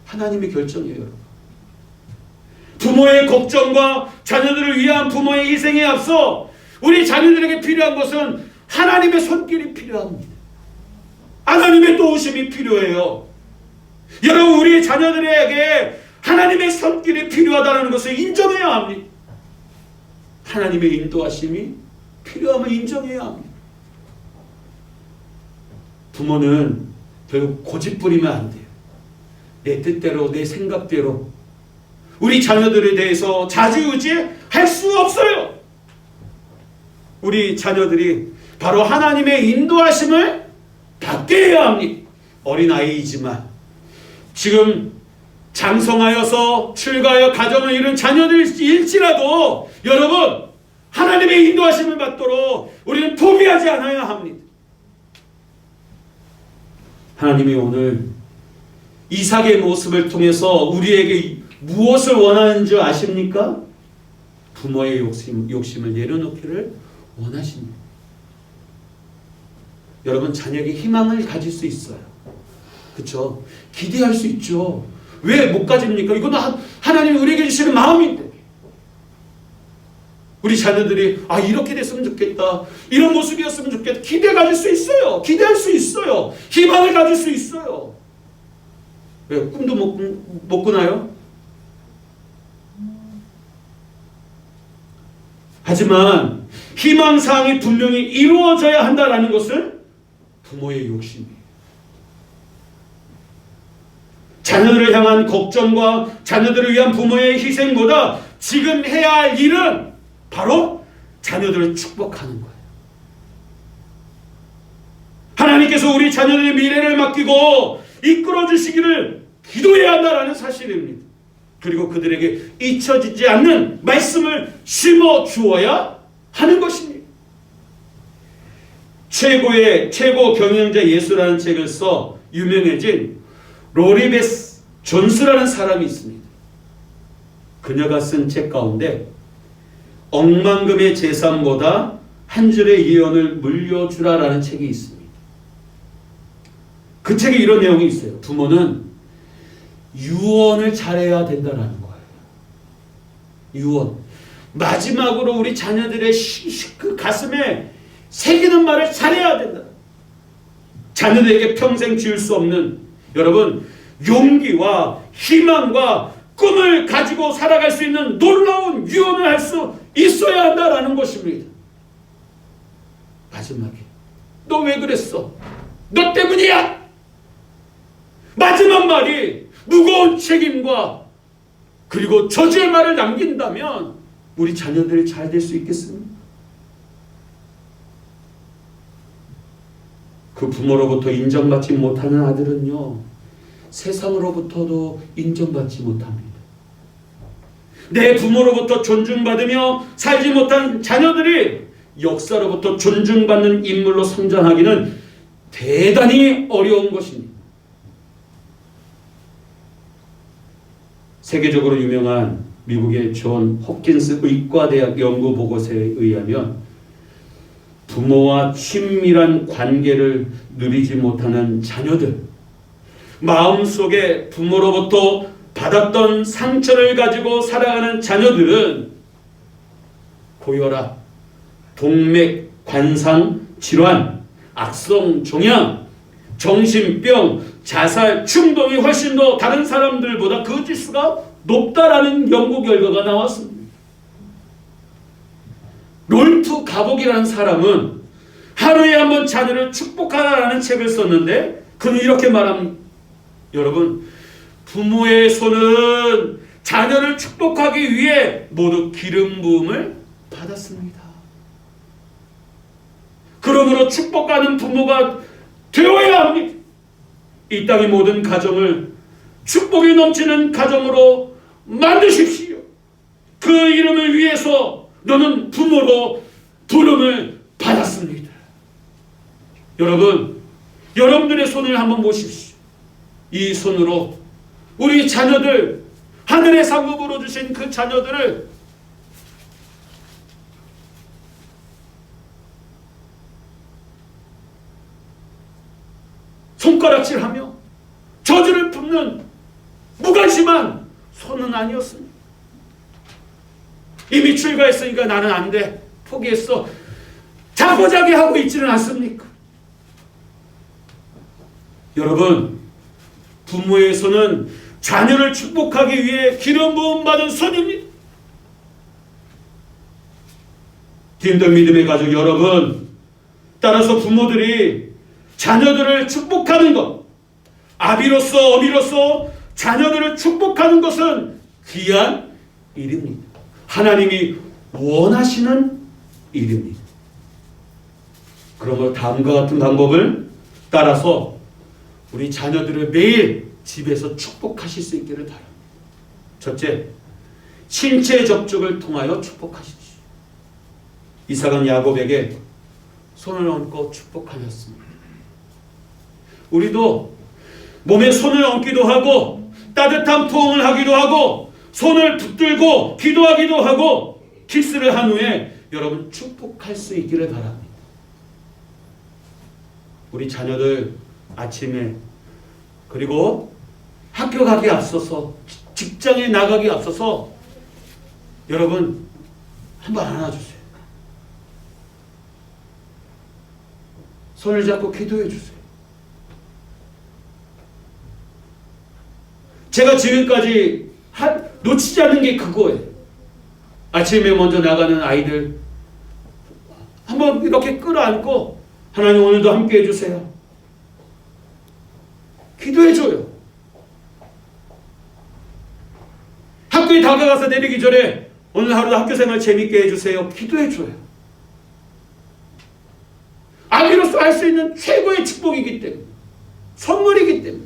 하나님이 결정해요, 여러분. 부모의 걱정과 자녀들을 위한 부모의 희생에 앞서 우리 자녀들에게 필요한 것은 하나님의 손길이 필요합니다. 하나님의 도우심이 필요해요. 여러분, 우리 자녀들에게 하나님의 손길이 필요하다는 것을 인정해야 합니다. 하나님의 인도하심이 필요하면 인정해야 합니다. 부모는 결국 고집 부리면 안 돼요. 내 뜻대로, 내 생각대로 우리 자녀들에 대해서 좌지우지할 수 없어요. 우리 자녀들이 바로 하나님의 인도하심을 받게 해야 합니다. 어린아이이지만 지금 장성하여서 출가하여 가정을 이룬 자녀들일지라도 여러분, 하나님의 인도하심을 받도록 우리는 포기하지 않아야 합니다. 하나님이 오늘 이삭의 모습을 통해서 우리에게 무엇을 원하는 줄 아십니까? 부모의 욕심을 내려놓기를 원하십니다. 여러분, 자녀에게 희망을 가질 수 있어요. 그렇죠? 기대할 수 있죠. 왜 못 가집니까? 이건 하나님이 우리에게 주시는 마음인데. 우리 자녀들이 이렇게 됐으면 좋겠다, 이런 모습이었으면 좋겠다, 기대 가질 수 있어요. 기대할 수 있어요. 희망을 가질 수 있어요. 왜? 꿈도 못 꾸나요? 하지만 희망사항이 분명히 이루어져야 한다는 것은 부모의 욕심이에요. 자녀들을 향한 걱정과 자녀들을 위한 부모의 희생보다 지금 해야 할 일은 바로 자녀들을 축복하는 거예요. 하나님께서 우리 자녀들의 미래를 맡기고 이끌어 주시기를 기도해야 한다는 사실입니다. 그리고 그들에게 잊혀지지 않는 말씀을 심어 주어야 하는 것입니다. 최고 경영자 예수라는 책을 써 유명해진 로리베스 존스라는 사람이 있습니다. 그녀가 쓴 책 가운데 억만금의 재산보다 한 줄의 예언을 물려주라라는 책이 있습니다. 그 책에 이런 내용이 있어요. 부모는 유언을 잘해야 된다라는 거예요. 유언. 마지막으로 우리 자녀들의 그 가슴에 새기는 말을 잘해야 된다. 자녀들에게 평생 지울 수 없는, 여러분, 용기와 희망과 꿈을 가지고 살아갈 수 있는 놀라운 유언을 할 수 있어야 한다라는 것입니다. 마지막에 너 왜 그랬어? 너 때문이야! 마지막 말이 무거운 책임과 그리고 저주의 말을 남긴다면 우리 자녀들이 잘 될 수 있겠습니까? 그 부모로부터 인정받지 못하는 아들은요, 세상으로부터도 인정받지 못합니다. 내 부모로부터 존중받으며 살지 못한 자녀들이 역사로부터 존중받는 인물로 성장하기는 대단히 어려운 것입니다. 세계적으로 유명한 미국의 존 홉킨스 의과대학 연구 보고서에 의하면 부모와 친밀한 관계를 누리지 못하는 자녀들, 마음속에 부모로부터 받았던 상처를 가지고 살아가는 자녀들은 고혈압, 동맥 관상 질환, 악성 종양, 정신병, 자살, 충동이 훨씬 더 다른 사람들보다 그 지수가 높다라는 연구 결과가 나왔습니다. 롤프 가복이라는 사람은 하루에 한 번 자녀를 축복하라는 책을 썼는데 그는 이렇게 말합니다. 여러분, 부모의 손은 자녀를 축복하기 위해 모두 기름 부음을 받았습니다. 그러므로 축복하는 부모가 되어야 합니다. 이 땅의 모든 가정을 축복이 넘치는 가정으로 만드십시오. 그 이름을 위해서 너는 부모로 부름을 받았습니다. 여러분, 여러분들의 손을 한번 보십시오. 이 손으로 우리 자녀들, 하늘의 상급으로 주신 그 자녀들을 손가락질하며 저주를 붓는 무관심한 손은 아니었습니다. 이미 출가했으니까 나는 안 돼, 포기했어, 자포자기 하고 있지는 않습니까? 여러분, 부모의 손은 자녀를 축복하기 위해 기름 부음 받은 손입니다. 힘든 믿음의 가족 여러분, 따라서 부모들이 자녀들을 축복하는 것, 아비로서 어미로서 자녀들을 축복하는 것은 귀한 일입니다. 하나님이 원하시는 일입니다. 그러므로 다음과 같은 방법을 따라서 우리 자녀들을 매일 집에서 축복하실 수 있기를 바랍니다. 첫째, 신체 접촉을 통하여 축복하십시오. 이삭은 야곱에게 손을 얹고 축복하였습니다. 우리도 몸에 손을 얹기도 하고 따뜻한 포옹을 하기도 하고 손을 붙들고 기도하기도 하고 키스를 한 후에 여러분 축복할 수 있기를 바랍니다. 우리 자녀들 아침에 그리고 학교 가기 앞서서 직장에 나가기 앞서서 여러분 한번 안아주세요. 손을 잡고 기도해 주세요. 제가 지금까지 놓치지 않는 게 그거예요. 아침에 먼저 나가는 아이들 한번 이렇게 끌어안고 하나님 오늘도 함께 해주세요. 기도해줘요. 학교에 다가가서 내리기 전에 오늘 하루도 학교생활 재밌게 해주세요. 기도해줘요. 아비로서 할 수 있는 최고의 축복이기 때문에, 선물이기 때문에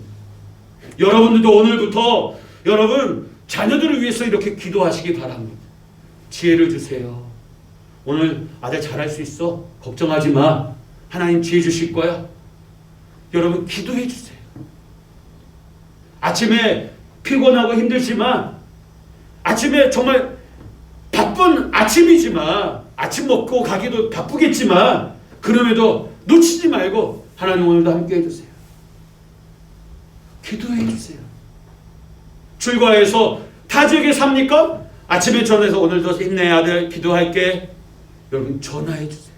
여러분들도 오늘부터 여러분 자녀들을 위해서 이렇게 기도하시기 바랍니다. 지혜를 주세요. 오늘 아들 잘할 수 있어? 걱정하지 마. 하나님 지혜 주실 거야. 여러분 기도해 주세요. 아침에 피곤하고 힘들지만, 아침에 정말 바쁜 아침이지만, 아침 먹고 가기도 바쁘겠지만 그럼에도 놓치지 말고 하나님 오늘도 함께 해주세요. 기도해 주세요. 출가해서 타 지역에 삽니까? 아침에 전화해서 오늘도 힘내 아들 기도할게. 여러분 전화해 주세요.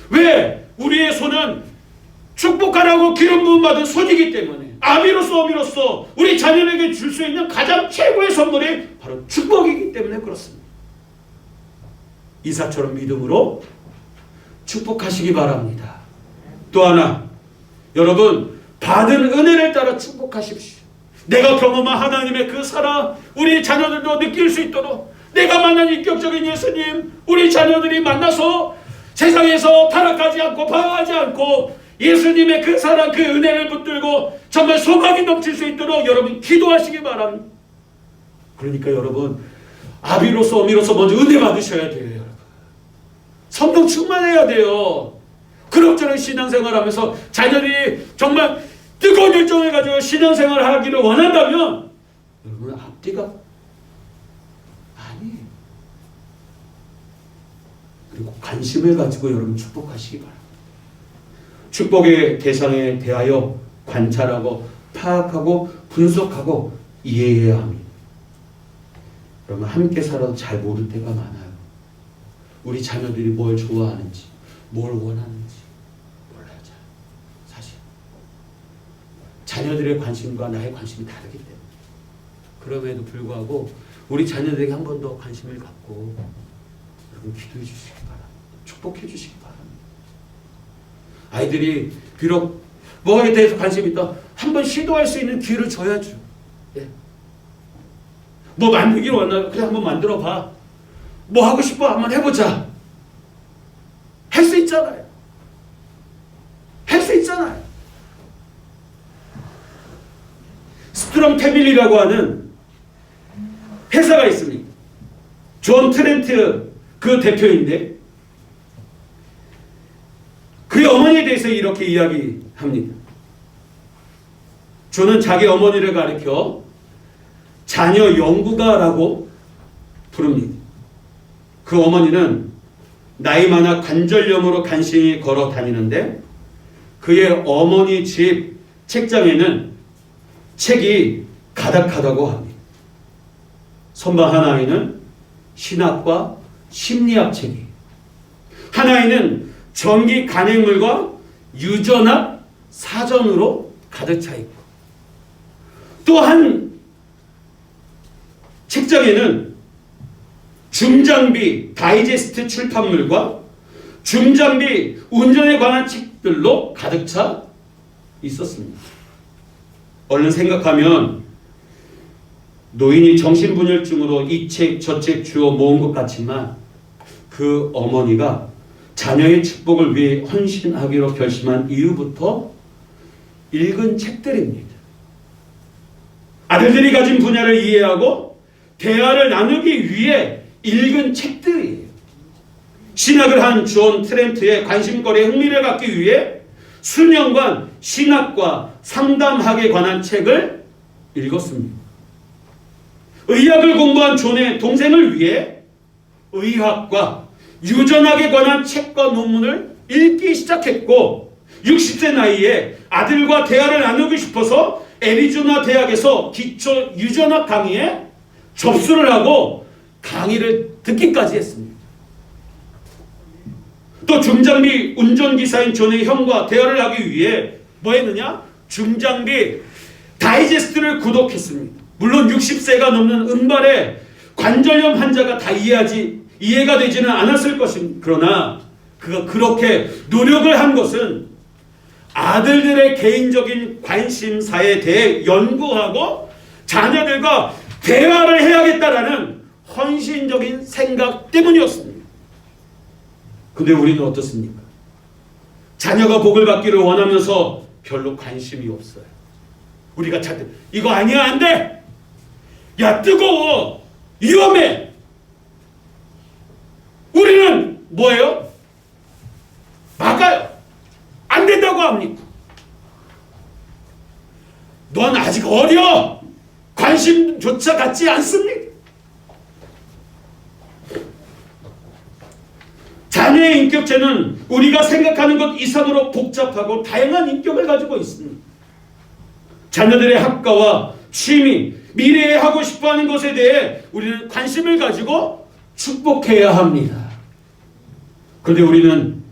왜? 우리의 손은 축복하라고 기름 부음 받은 손이기 때문에, 아비로서 어미로서 우리 자녀에게 줄 수 있는 가장 최고의 선물이 바로 축복이기 때문에 그렇습니다. 이삭처럼 믿음으로 축복하시기 바랍니다. 또 하나, 여러분 받은 은혜를 따라 축복하십시오. 내가 경험한 하나님의 그 사랑 우리 자녀들도 느낄 수 있도록, 내가 만난 인격적인 예수님 우리 자녀들이 만나서 세상에서 타락하지 않고 방황하지 않고 예수님의 그 사랑 그 은혜를 붙들고 정말 소망이 넘칠 수 있도록 여러분 기도하시기 바랍니다. 그러니까 여러분 아비로서 어미로서 먼저 은혜 받으셔야 돼요. 여러분 성령 충만해야 돼요. 그럭저럭 신앙생활하면서 자녀들이 정말 뜨거운 열정을 가지고 신앙생활을 하기를 원한다면 여러분 앞뒤가 아니에요. 그리고 관심을 가지고 여러분 축복하시기 바랍니다. 축복의 대상에 대하여 관찰하고 파악하고 분석하고 이해해야 합니다. 여러분 함께 살아도 잘 모를 때가 많아요. 우리 자녀들이 뭘 좋아하는지 뭘 원하는지 몰라요. 사실 자녀들의 관심과 나의 관심이 다르기 때문에. 그럼에도 불구하고 우리 자녀들에게 한 번 더 관심을 갖고 여러분 기도해 주시기 바랍니다. 축복해 주시기 바랍니다. 아이들이 비록 뭐에 대해서 관심이 있다 한번 시도할 수 있는 기회를 줘야죠. 예. 뭐 만들기를 원하면 그래 한번 만들어 봐. 뭐 하고 싶어 한번 해보자. 할 수 있잖아요. 할 수 있잖아요. 스트롱 패밀리라고 하는 회사가 있습니다. 존 트렌트 그 대표인데 그의 어머니에 대해서 이렇게 이야기합니다. 존은 자기 어머니를 가리켜 자녀 연구가라고 부릅니다. 그 어머니는 나이 많아 관절염으로 간신히 걸어 다니는데 그의 어머니 집 책장에는 책이 가득하다고 합니다. 선반 하나에는 신학과 심리학 책이, 하나에는 전기 간행물과 유전학 사전으로 가득 차 있고, 또 한 책장에는 중장비 다이제스트 출판물과 중장비 운전에 관한 책들로 가득 차 있었습니다. 얼른 생각하면 노인이 정신분열증으로 이 책 저 책 주워 모은 것 같지만 그 어머니가 자녀의 축복을 위해 헌신하기로 결심한 이후부터 읽은 책들입니다. 아들들이 가진 분야를 이해하고 대화를 나누기 위해 읽은 책들이에요. 신학을 한 존 트렌트의 관심거리에 흥미를 갖기 위해 수년간 신학과 상담학에 관한 책을 읽었습니다. 의학을 공부한 존의 동생을 위해 의학과 유전학에 관한 책과 논문을 읽기 시작했고, 60세 나이에 아들과 대화를 나누고 싶어서 애리조나 대학에서 기초 유전학 강의에 접수를 하고 강의를 듣기까지 했습니다. 또 중장비 운전기사인 존의 형과 대화를 하기 위해 뭐 했느냐? 중장비 다이제스트를 구독했습니다. 물론 60세가 넘는 은발의 관절염 환자가 다 이해가 되지는 않았을 것입니다. 그러나 그가 그렇게 노력을 한 것은 아들들의 개인적인 관심사에 대해 연구하고 자녀들과 대화를 해야겠다라는 헌신적인 생각 때문이었습니다. 근데 우리는 어떻습니까? 자녀가 복을 받기를 원하면서 별로 관심이 없어요. 우리가 자들 이거 아니야, 안 돼. 야, 뜨거워. 위험해. 우리는 뭐예요? 막아요. 안 된다고 합니까? 넌 아직 어려. 관심조차 갖지 않습니다. 자녀의 인격체는 우리가 생각하는 것 이상으로 복잡하고 다양한 인격을 가지고 있습니다. 자녀들의 학과와 취미, 미래에 하고 싶어하는 것에 대해 우리는 관심을 가지고 축복해야 합니다. 그런데 우리는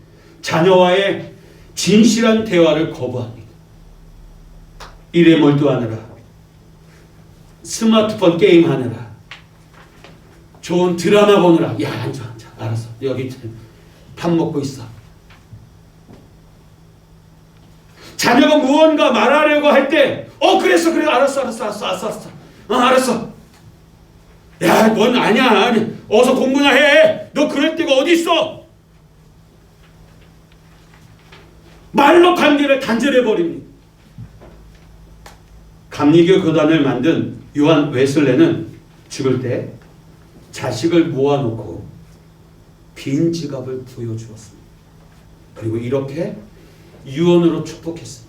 자녀와의 진실한 대화를 거부합니다. 일에 몰두하느라, 스마트폰 게임하느라, 좋은 드라마 보느라, 야, 앉아, 알았어, 여기 밥 먹고 있어. 자녀가 무언가 말하려고 할 때, 그랬어, 그래, 알았어. 알았어. 야, 넌 아니야. 어서 공부나 해. 너 그럴 데가 어디 있어? 말로 관계를 단절해버립니다. 감리교 교단을 만든 요한 웨슬레는 죽을 때 자식을 모아놓고 빈 지갑을 부여주었습니다. 그리고 이렇게 유언으로 축복했습니다.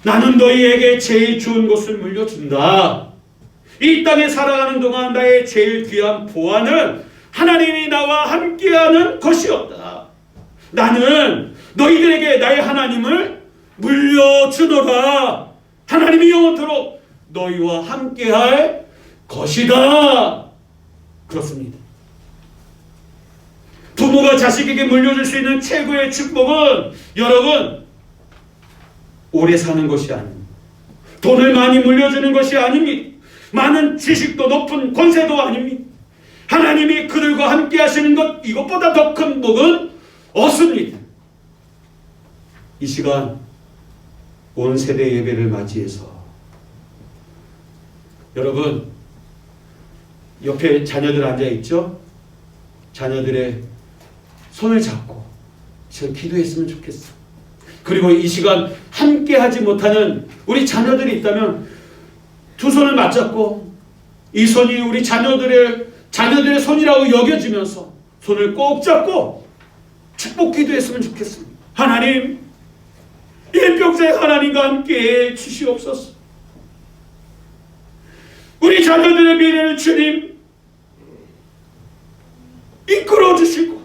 나는 너희에게 제일 좋은 것을 물려준다. 이 땅에 살아가는 동안 나의 제일 귀한 보안은 하나님이 나와 함께하는 것이었다. 나는 너희들에게 나의 하나님을 물려주노라. 하나님이 영원토록 너희와 함께할 것이다. 그렇습니다. 부모가 자식에게 물려줄 수 있는 최고의 축복은 여러분, 오래 사는 것이 아닙니다. 돈을 많이 물려주는 것이 아닙니다. 많은 지식도 높은 권세도 아닙니다. 하나님이 그들과 함께 하시는 것, 이것보다 더 큰 복은 없습니다. 이 시간 온 세대 예배를 맞이해서 여러분, 옆에 자녀들 앉아있죠? 자녀들의 손을 잡고 제가 기도했으면 좋겠어. 그리고 이 시간 함께 하지 못하는 우리 자녀들이 있다면 두 손을 맞잡고 이 손이 우리 자녀들의 손이라고 여겨지면서 손을 꼭 잡고 축복 기도했으면 좋겠습니다. 하나님, 일평생 하나님과 함께 주시옵소서. 우리 자녀들의 미래를 주님 이끌어 주시고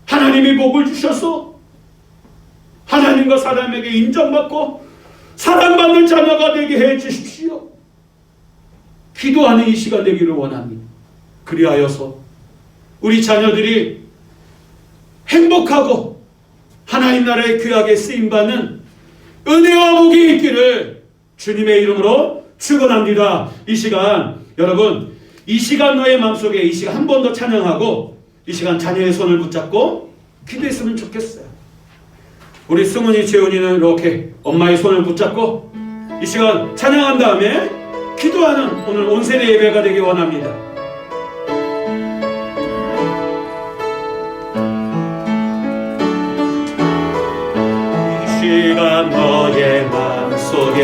하나님 하나님이 복을 주셔서 하나님과 사람에게 인정받고 사랑받는 자녀가 되게 해 주십시오. 기도하는 이 시간 되기를 원합니다. 그리하여서 우리 자녀들이 행복하고 하나님 나라의 귀하게 쓰임받는 은혜와 복이 있기를 주님의 이름으로 축원합니다. 이 시간 여러분, 이 시간 너의 마음속에 이 시간 한 번 더 찬양하고 이 시간 자녀의 손을 붙잡고 기도했으면 좋겠어요. 우리 승훈이, 재훈이는 이렇게 엄마의 손을 붙잡고 이 시간 찬양한 다음에 기도하는 오늘 온세대 예배가 되기 원합니다. 이 시간 너의 마음속에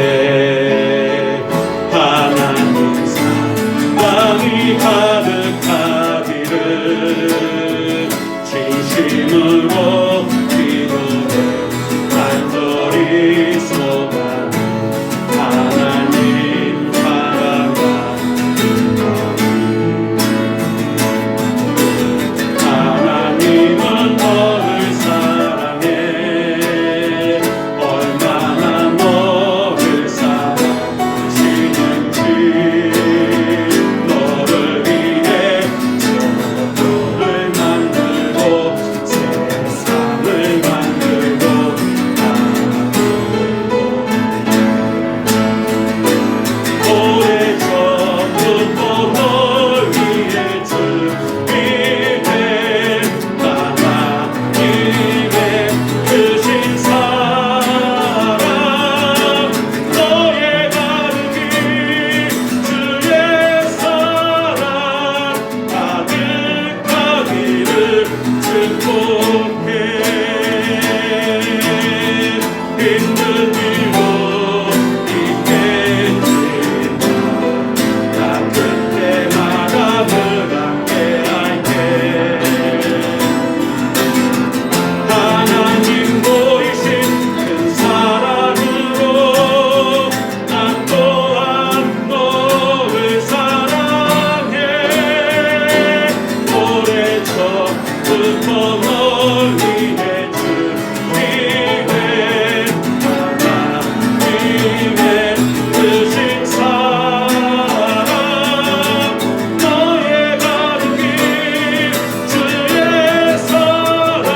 하나님 사랑이 가득하기를 진심으로 기도해 간절히 소망 하나님 사랑과 하나님은 너를 사랑해 얼마나 너를 사랑하시는지 너를 위해 천국을 만들고 세상을 만들고 오래전부터 널 위해 준비된 하나님의 크신 사랑 너의 가르기 주의 사랑 가득하기를 축복해 힘든 일도 있겠지만 같은 때마다 늘 함께할게 하나님 보이신 큰 사랑으로 난 또한 너를 사랑해 오래전부터 널 위해 준비된 하나님의 크신 사랑 너의 가르기 주의 사랑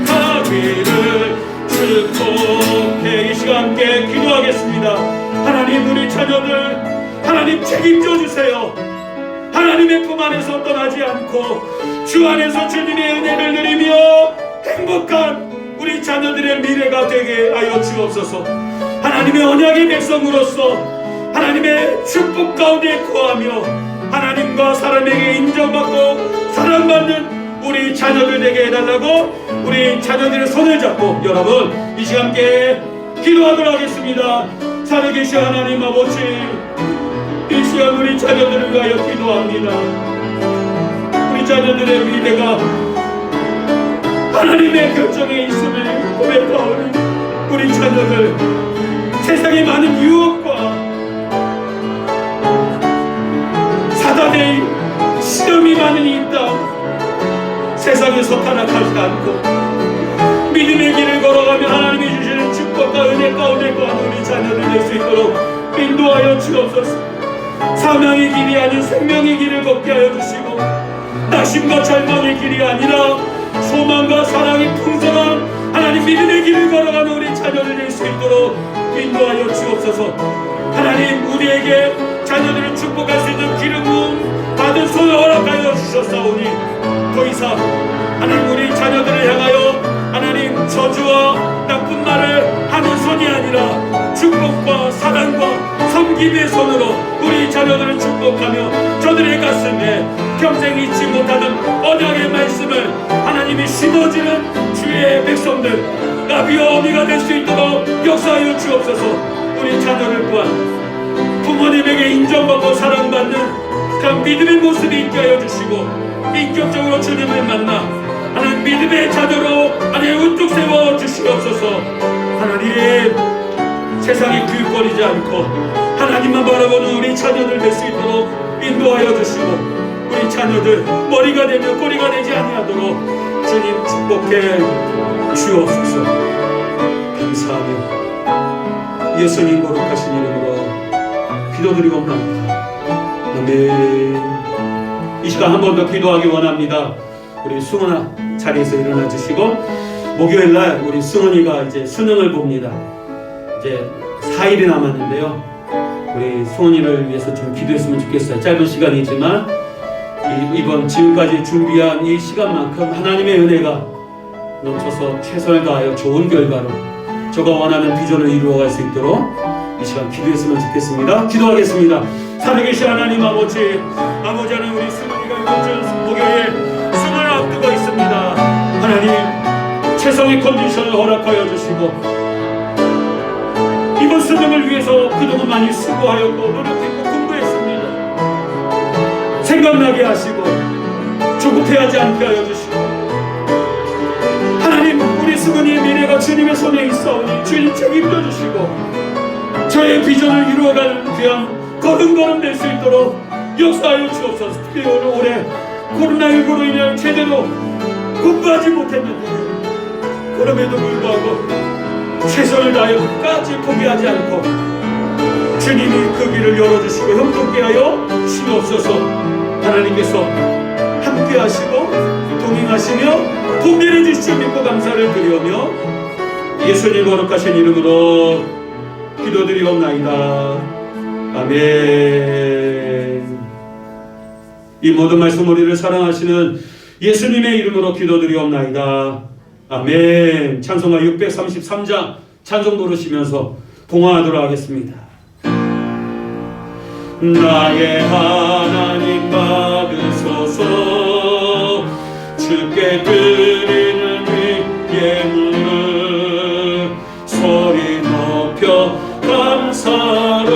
가득하기를 축복해. 이 시간 함께 기도하겠습니다. 하나님, 우리 자녀들 하나님 책임져 주세요. 하나님의 품 안에서 떠나지 않고 주 안에서 주님의 은혜를 누리며 행복한 우리 자녀들의 미래가 되게 하여 주옵소서. 하나님의 언약의 백성으로서 하나님의 축복 가운데 거하며 하나님과 사람에게 인정받고 사랑받는 우리 자녀들 되게 해달라고 우리 자녀들의 손을 잡고 여러분 이 시간 함께 기도하도록 하겠습니다. 살아계신 하나님 아버지, 이 시간 우리 자녀들을 위하여 기도합니다. 우리 자녀들의 미래가 하나님의 결정에 있음을 고백하오니 우리 자녀들 세상에 많은 유혹과 사단의 시험이 많은 이 땅 세상에서 타락하지 않고 믿음의 길을 걸어가며 하나님이 주시는 축복과 은혜 가운데 거하는 우리 자녀들 될 수 있도록 인도하여 주옵소서. 사망의 길이 아닌 생명의 길을 걷게 하여 주시고 낙심과 절망의 길이 아니라 소망과 사랑이 풍성한 하나님 믿음의 길을 걸어가는 우리 자녀들 될 수 있도록 인도하여 주옵소서. 하나님, 우리에게 자녀들을 축복할 수 있는 기름 부음 받은 손을 허락하여 주셨사오니 더 이상 하나님 우리 자녀들을 향하여 하나님 저주와 나쁜 말을 하는 손이 아니라 축복과 사랑과 섬김의 손으로 우리 자녀들을 축복하며 저들의 가슴에 평생 잊지 못하는 언약의 말씀을 하나님이 심어주는 주의 백성들 나비와 어미가 될 수 있도록 역사하여 주옵소서. 우리 자녀를 또한 부모님에게 인정받고 사랑받는 그런 믿음의 모습이 있게 하여 주시고 인격적으로 주님을 만나 하나님 믿음의 자녀로 하나님 우뚝 세워 주시옵소서. 하나님, 세상에 기웃거리지 않고 하나님만 바라보는 우리 자녀들 될 수 있도록 인도하여 주시고 우리 자녀들 머리가 되며 꼬리가 되지 아니하도록 주님 축복해 주옵소서. 감사하며 예수님 거룩하신 이름으로 기도드리옵나이다. 아멘. 이 시간 한 번 더 기도하기 원합니다. 우리 승원아 자리에서 일어나 주시고, 목요일날 우리 승원이가 이제 수능을 봅니다. 이제 4일이 남았는데요. 우리 승원이를 위해서 좀 기도했으면 좋겠어요. 짧은 시간이지만 이번 지금까지 준비한 이 시간만큼 하나님의 은혜가 넘쳐서 최선을 다하여 좋은 결과로 저가 원하는 비전을 이루어갈 수 있도록 이 시간 기도했으면 좋겠습니다. 기도하겠습니다. 살아계신 하나님 아버지, 하나는 우리 승원이가 이번 주 목요일 수능을 앞두고 있습니다. 하나님, 최상의 컨디션을 허락하여 주시고 이번 수능을 위해서 그동안 많이 수고하였고 노력했고 공부했습니다. 생각나게 하시고 조급해하지 않게 하여 주시고, 하나님, 우리 승은이의 미래가 주님의 손에 있사오니 주님 책임져 주시고 저의 비전을 이루어가는 귀한 걸음걸음 될 수 있도록 역사하여 주옵소서. 특히 올해 코로나19로 인해 제대로 공부하지 못했는데 그럼에도 불구하고 최선을 다하여 끝까지 포기하지 않고 주님이 그 길을 열어주시고 형통케 하여 주옵소서. 하나님께서 함께 하시고 동행하시며 통일해 주시지 믿고 감사를 드리오며 예수님 거룩하신 이름으로 기도드리옵나이다. 아멘. 이 모든 말씀 우리를 사랑하시는 예수님의 이름으로 기도드리옵나이다. 아멘. 찬송가 633장 찬송 부르시면서 봉헌하도록 하겠습니다. 나의 하나님 받으소서, 주께 드리는 이 예물을 소리 높여 감사로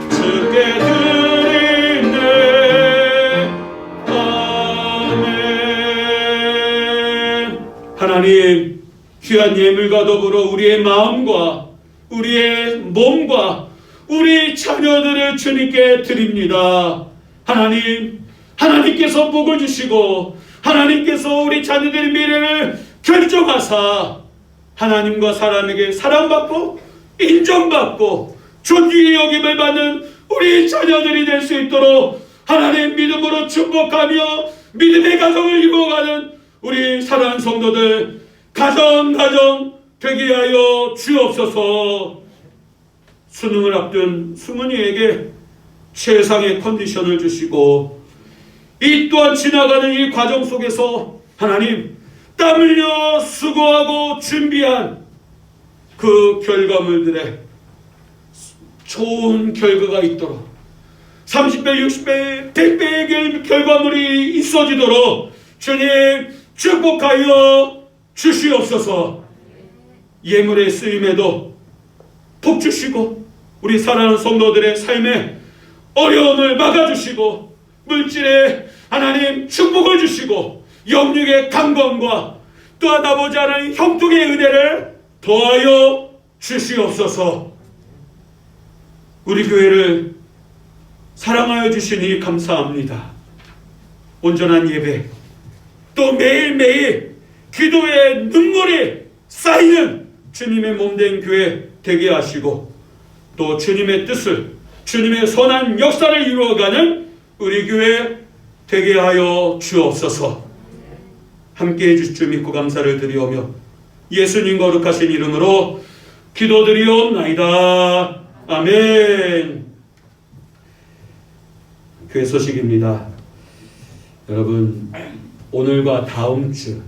주께 드리네. 아멘. 하나님, 귀한 예물과 더불어 우리의 마음과 우리의 몸과 우리 자녀들을 주님께 드립니다. 하나님, 하나님께서 복을 주시고 하나님께서 우리 자녀들의 미래를 결정하사 하나님과 사람에게 사랑받고 인정받고 존귀의 여김을 받는 우리 자녀들이 될 수 있도록 하나님 믿음으로 축복하며 믿음의 가정을 이루어가는 우리 사랑하는 성도들 가정 되게 하여 주옵소서. 수능을 앞둔 승은이에게 최상의 컨디션을 주시고 이 또한 지나가는 이 과정 속에서 하나님 땀 흘려 수고하고 준비한 그 결과물들에 좋은 결과가 있도록 30배, 60배, 100배의 결과물이 있어지도록 주님 축복하여 주시옵소서. 예물의 쓰임에도 복 주시고 우리 사랑하는 성도들의 삶에 어려움을 막아주시고 물질에 하나님 축복을 주시고 영육의 강건과 또한 아버지 하나님 형통의 은혜를 더하여 주시옵소서. 우리 교회를 사랑하여 주시니 감사합니다. 온전한 예배 또 매일매일 기도의 눈물이 쌓이는 주님의 몸된 교회 되게 하시고 또 주님의 뜻을 주님의 선한 역사를 이루어가는 우리 교회 되게 하여 주옵소서. 함께해 주실 줄 믿고 감사를 드리오며 예수님 거룩하신 이름으로 기도드리옵나이다. 아멘. 교회 소식입니다. 여러분, 오늘과 다음 주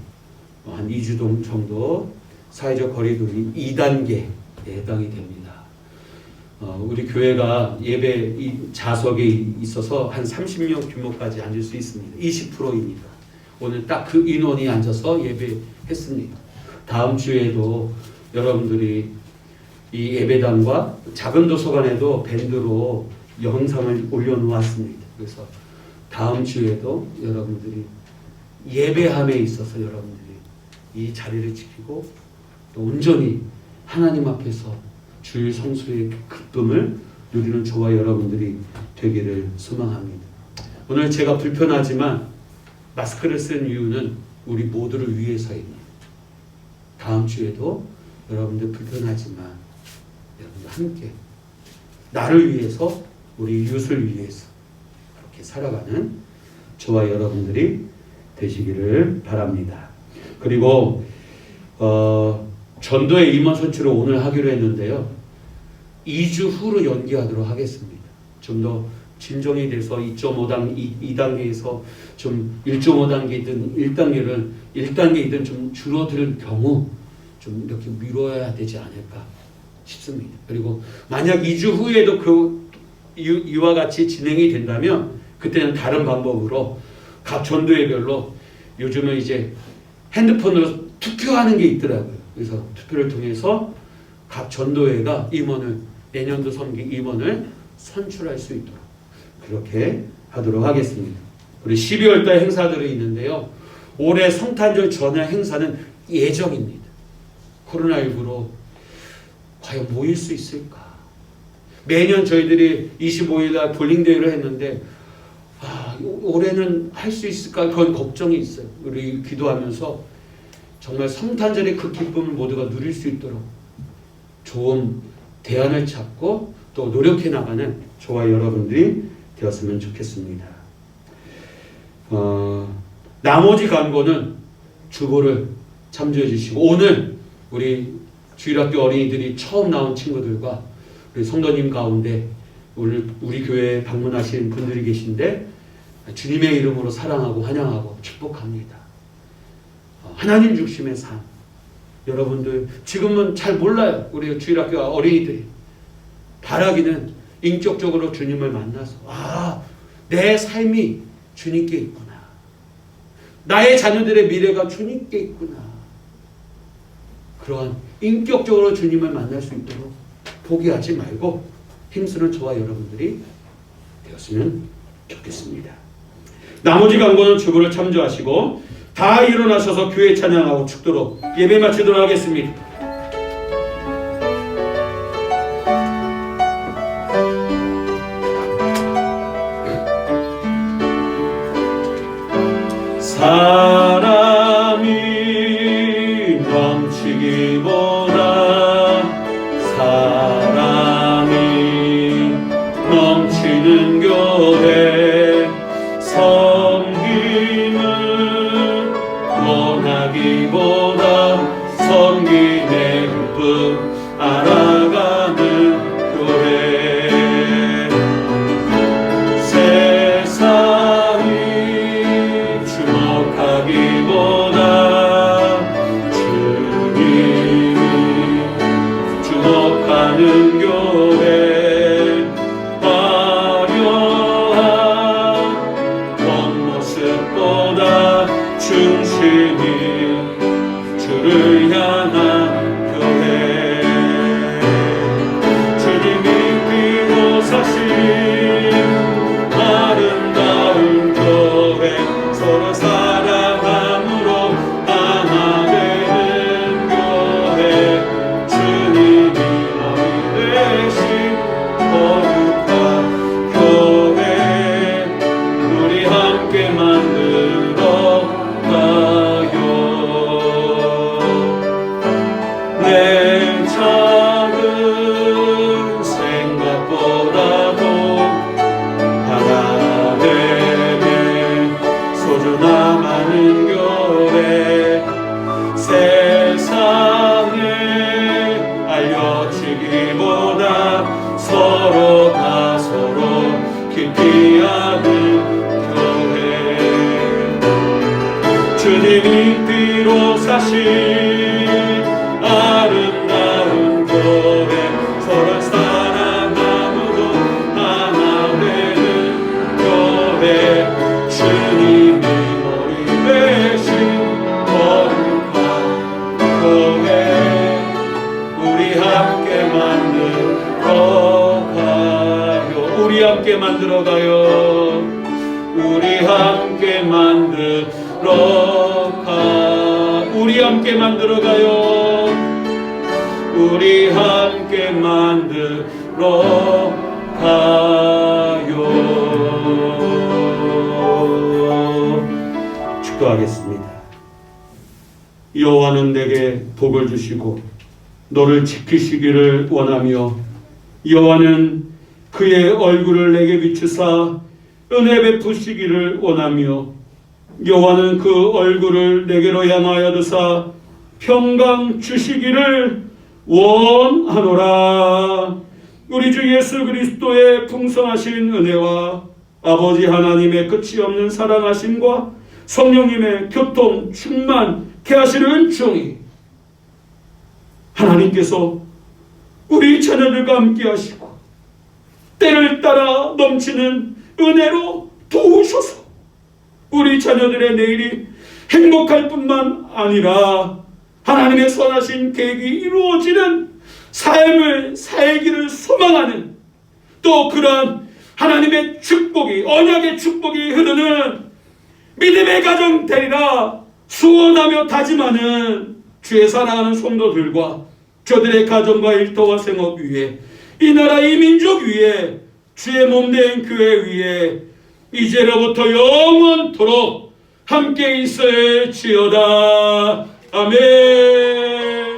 한 2주 정도 사회적 거리두기 2단계에 해당이 됩니다. 우리 교회가 예배 좌석에 있어서 한 30명 규모까지 앉을 수 있습니다. 20%입니다. 오늘 딱 그 인원이 앉아서 예배했습니다. 다음 주에도 여러분들이 이 예배당과 작은 도서관에도 밴드로 영상을 올려놓았습니다. 그래서 다음 주에도 여러분들이 예배함에 있어서 여러분들이 이 자리를 지키고 또 온전히 하나님 앞에서 주일 성수의 기쁨을 누리는 저와 여러분들이 되기를 소망합니다. 오늘 제가 불편하지만 마스크를 쓴 이유는 우리 모두를 위해서입니다. 다음 주에도 여러분들 불편하지만 여러분들 함께 나를 위해서 우리 이웃을 위해서 그렇게 살아가는 저와 여러분들이 되시기를 바랍니다. 그리고 전도의 임원 선출을 오늘 하기로 했는데요. 2주 후로 연기하도록 하겠습니다. 좀 더 진정이 돼서 2.5단계에서 좀 1.5단계든 1단계이든 좀 줄어들 경우 좀 이렇게 미뤄야 되지 않을까 싶습니다. 그리고 만약 2주 후에도 이와 같이 진행이 된다면 그때는 다른 방법으로 각 전도회별로 요즘은 이제 핸드폰으로 투표하는 게 있더라고요. 그래서 투표를 통해서 각 전도회가 임원을 내년도 섬기 임원을 선출할 수 있도록 그렇게 하도록 하겠습니다. 우리 12월 달 행사들이 있는데요. 올해 성탄절 전야 행사는 예정입니다. 코로나19로 과연 모일 수 있을까? 매년 저희들이 25일 날 볼링대회를 했는데 올해는 할 수 있을까? 그건 걱정이 있어요. 우리 기도하면서 정말 성탄절의 그 기쁨을 모두가 누릴 수 있도록 좋은 대안을 찾고 또 노력해 나가는 저와 여러분들이 되었으면 좋겠습니다. 나머지 간고는 주보를 참조해 주시고 오늘 우리 주일학교 어린이들이 처음 나온 친구들과 우리 성도님 가운데 우리 교회에 방문하신 분들이 계신데 주님의 이름으로 사랑하고 환영하고 축복합니다. 하나님 중심의 삶. 여러분들 지금은 잘 몰라요. 우리 주일학교 어린이들이. 바라기는 인격적으로 주님을 만나서 내 삶이 주님께 있구나. 나의 자녀들의 미래가 주님께 있구나. 그러한 인격적으로 주님을 만날 수 있도록 포기하지 말고 힘쓰는 저와 여러분들이 되었으면 좋겠습니다. 나머지 강권은 주보를 참조하시고 다 일어나셔서 교회 찬양하고 축도로 예배 마치도록 하겠습니다. 사람이 넘치기보다 사랑이 넘치는 교회 섬김을 원하기보다 섬김의 기쁨 알아가는 교회 세상이 주목하기보다 주님이 주목하는 교회 화려한 겉모습보다 중심이 주를 향한 교회 주님이 비로사신 아름다운 교회 서로 사랑함으로 하나 되는 교회 주님이 머리 되신 거룩한 교회 우리 함께 만들어 가요. 내 작은 생각보다도 하나 되네 소중함 많은 교회 세상에 알려지기보다 서로가 서로 깊이 아는 교회 주님이 비로 사신 아름다운 교회 서로 사랑함으로 하나 되는 교회 주님이 머리 되신 거룩한 교회 우리 함께 만들어 가요. 우리 함께 만들어 가요. 우리 함께 만들어 가 우리 함께 만들어 가요. 우리 함께 만들어 가요. 여호와는 내게 복을 주시고 너를 지키시기를 원하며 여호와는 그의 얼굴을 내게 비추사 은혜 베푸시기를 원하며 여호와는 그 얼굴을 내게로 향하여 드사 평강 주시기를 원하노라. 우리 주 예수 그리스도의 풍성하신 은혜와 아버지 하나님의 끝이 없는 사랑하심과 성령님의 교통 충만케 하시는 은총이 하나님께서 우리 자녀들과 함께 하시고 때를 따라 넘치는 은혜로 도우셔서 우리 자녀들의 내일이 행복할 뿐만 아니라 하나님의 선하신 계획이 이루어지는 삶을 살기를 소망하는, 또 그런 하나님의 축복이, 언약의 축복이 흐르는 믿음의 가정 되리라 소원하며 다짐하는 주의 사랑하는 성도들과 저들의 가정과 일터와 생업 위에, 이 나라 이 민족 위에, 주의 몸된 교회 위에 이제로부터 영원토록 함께 있을지어다. 아멘.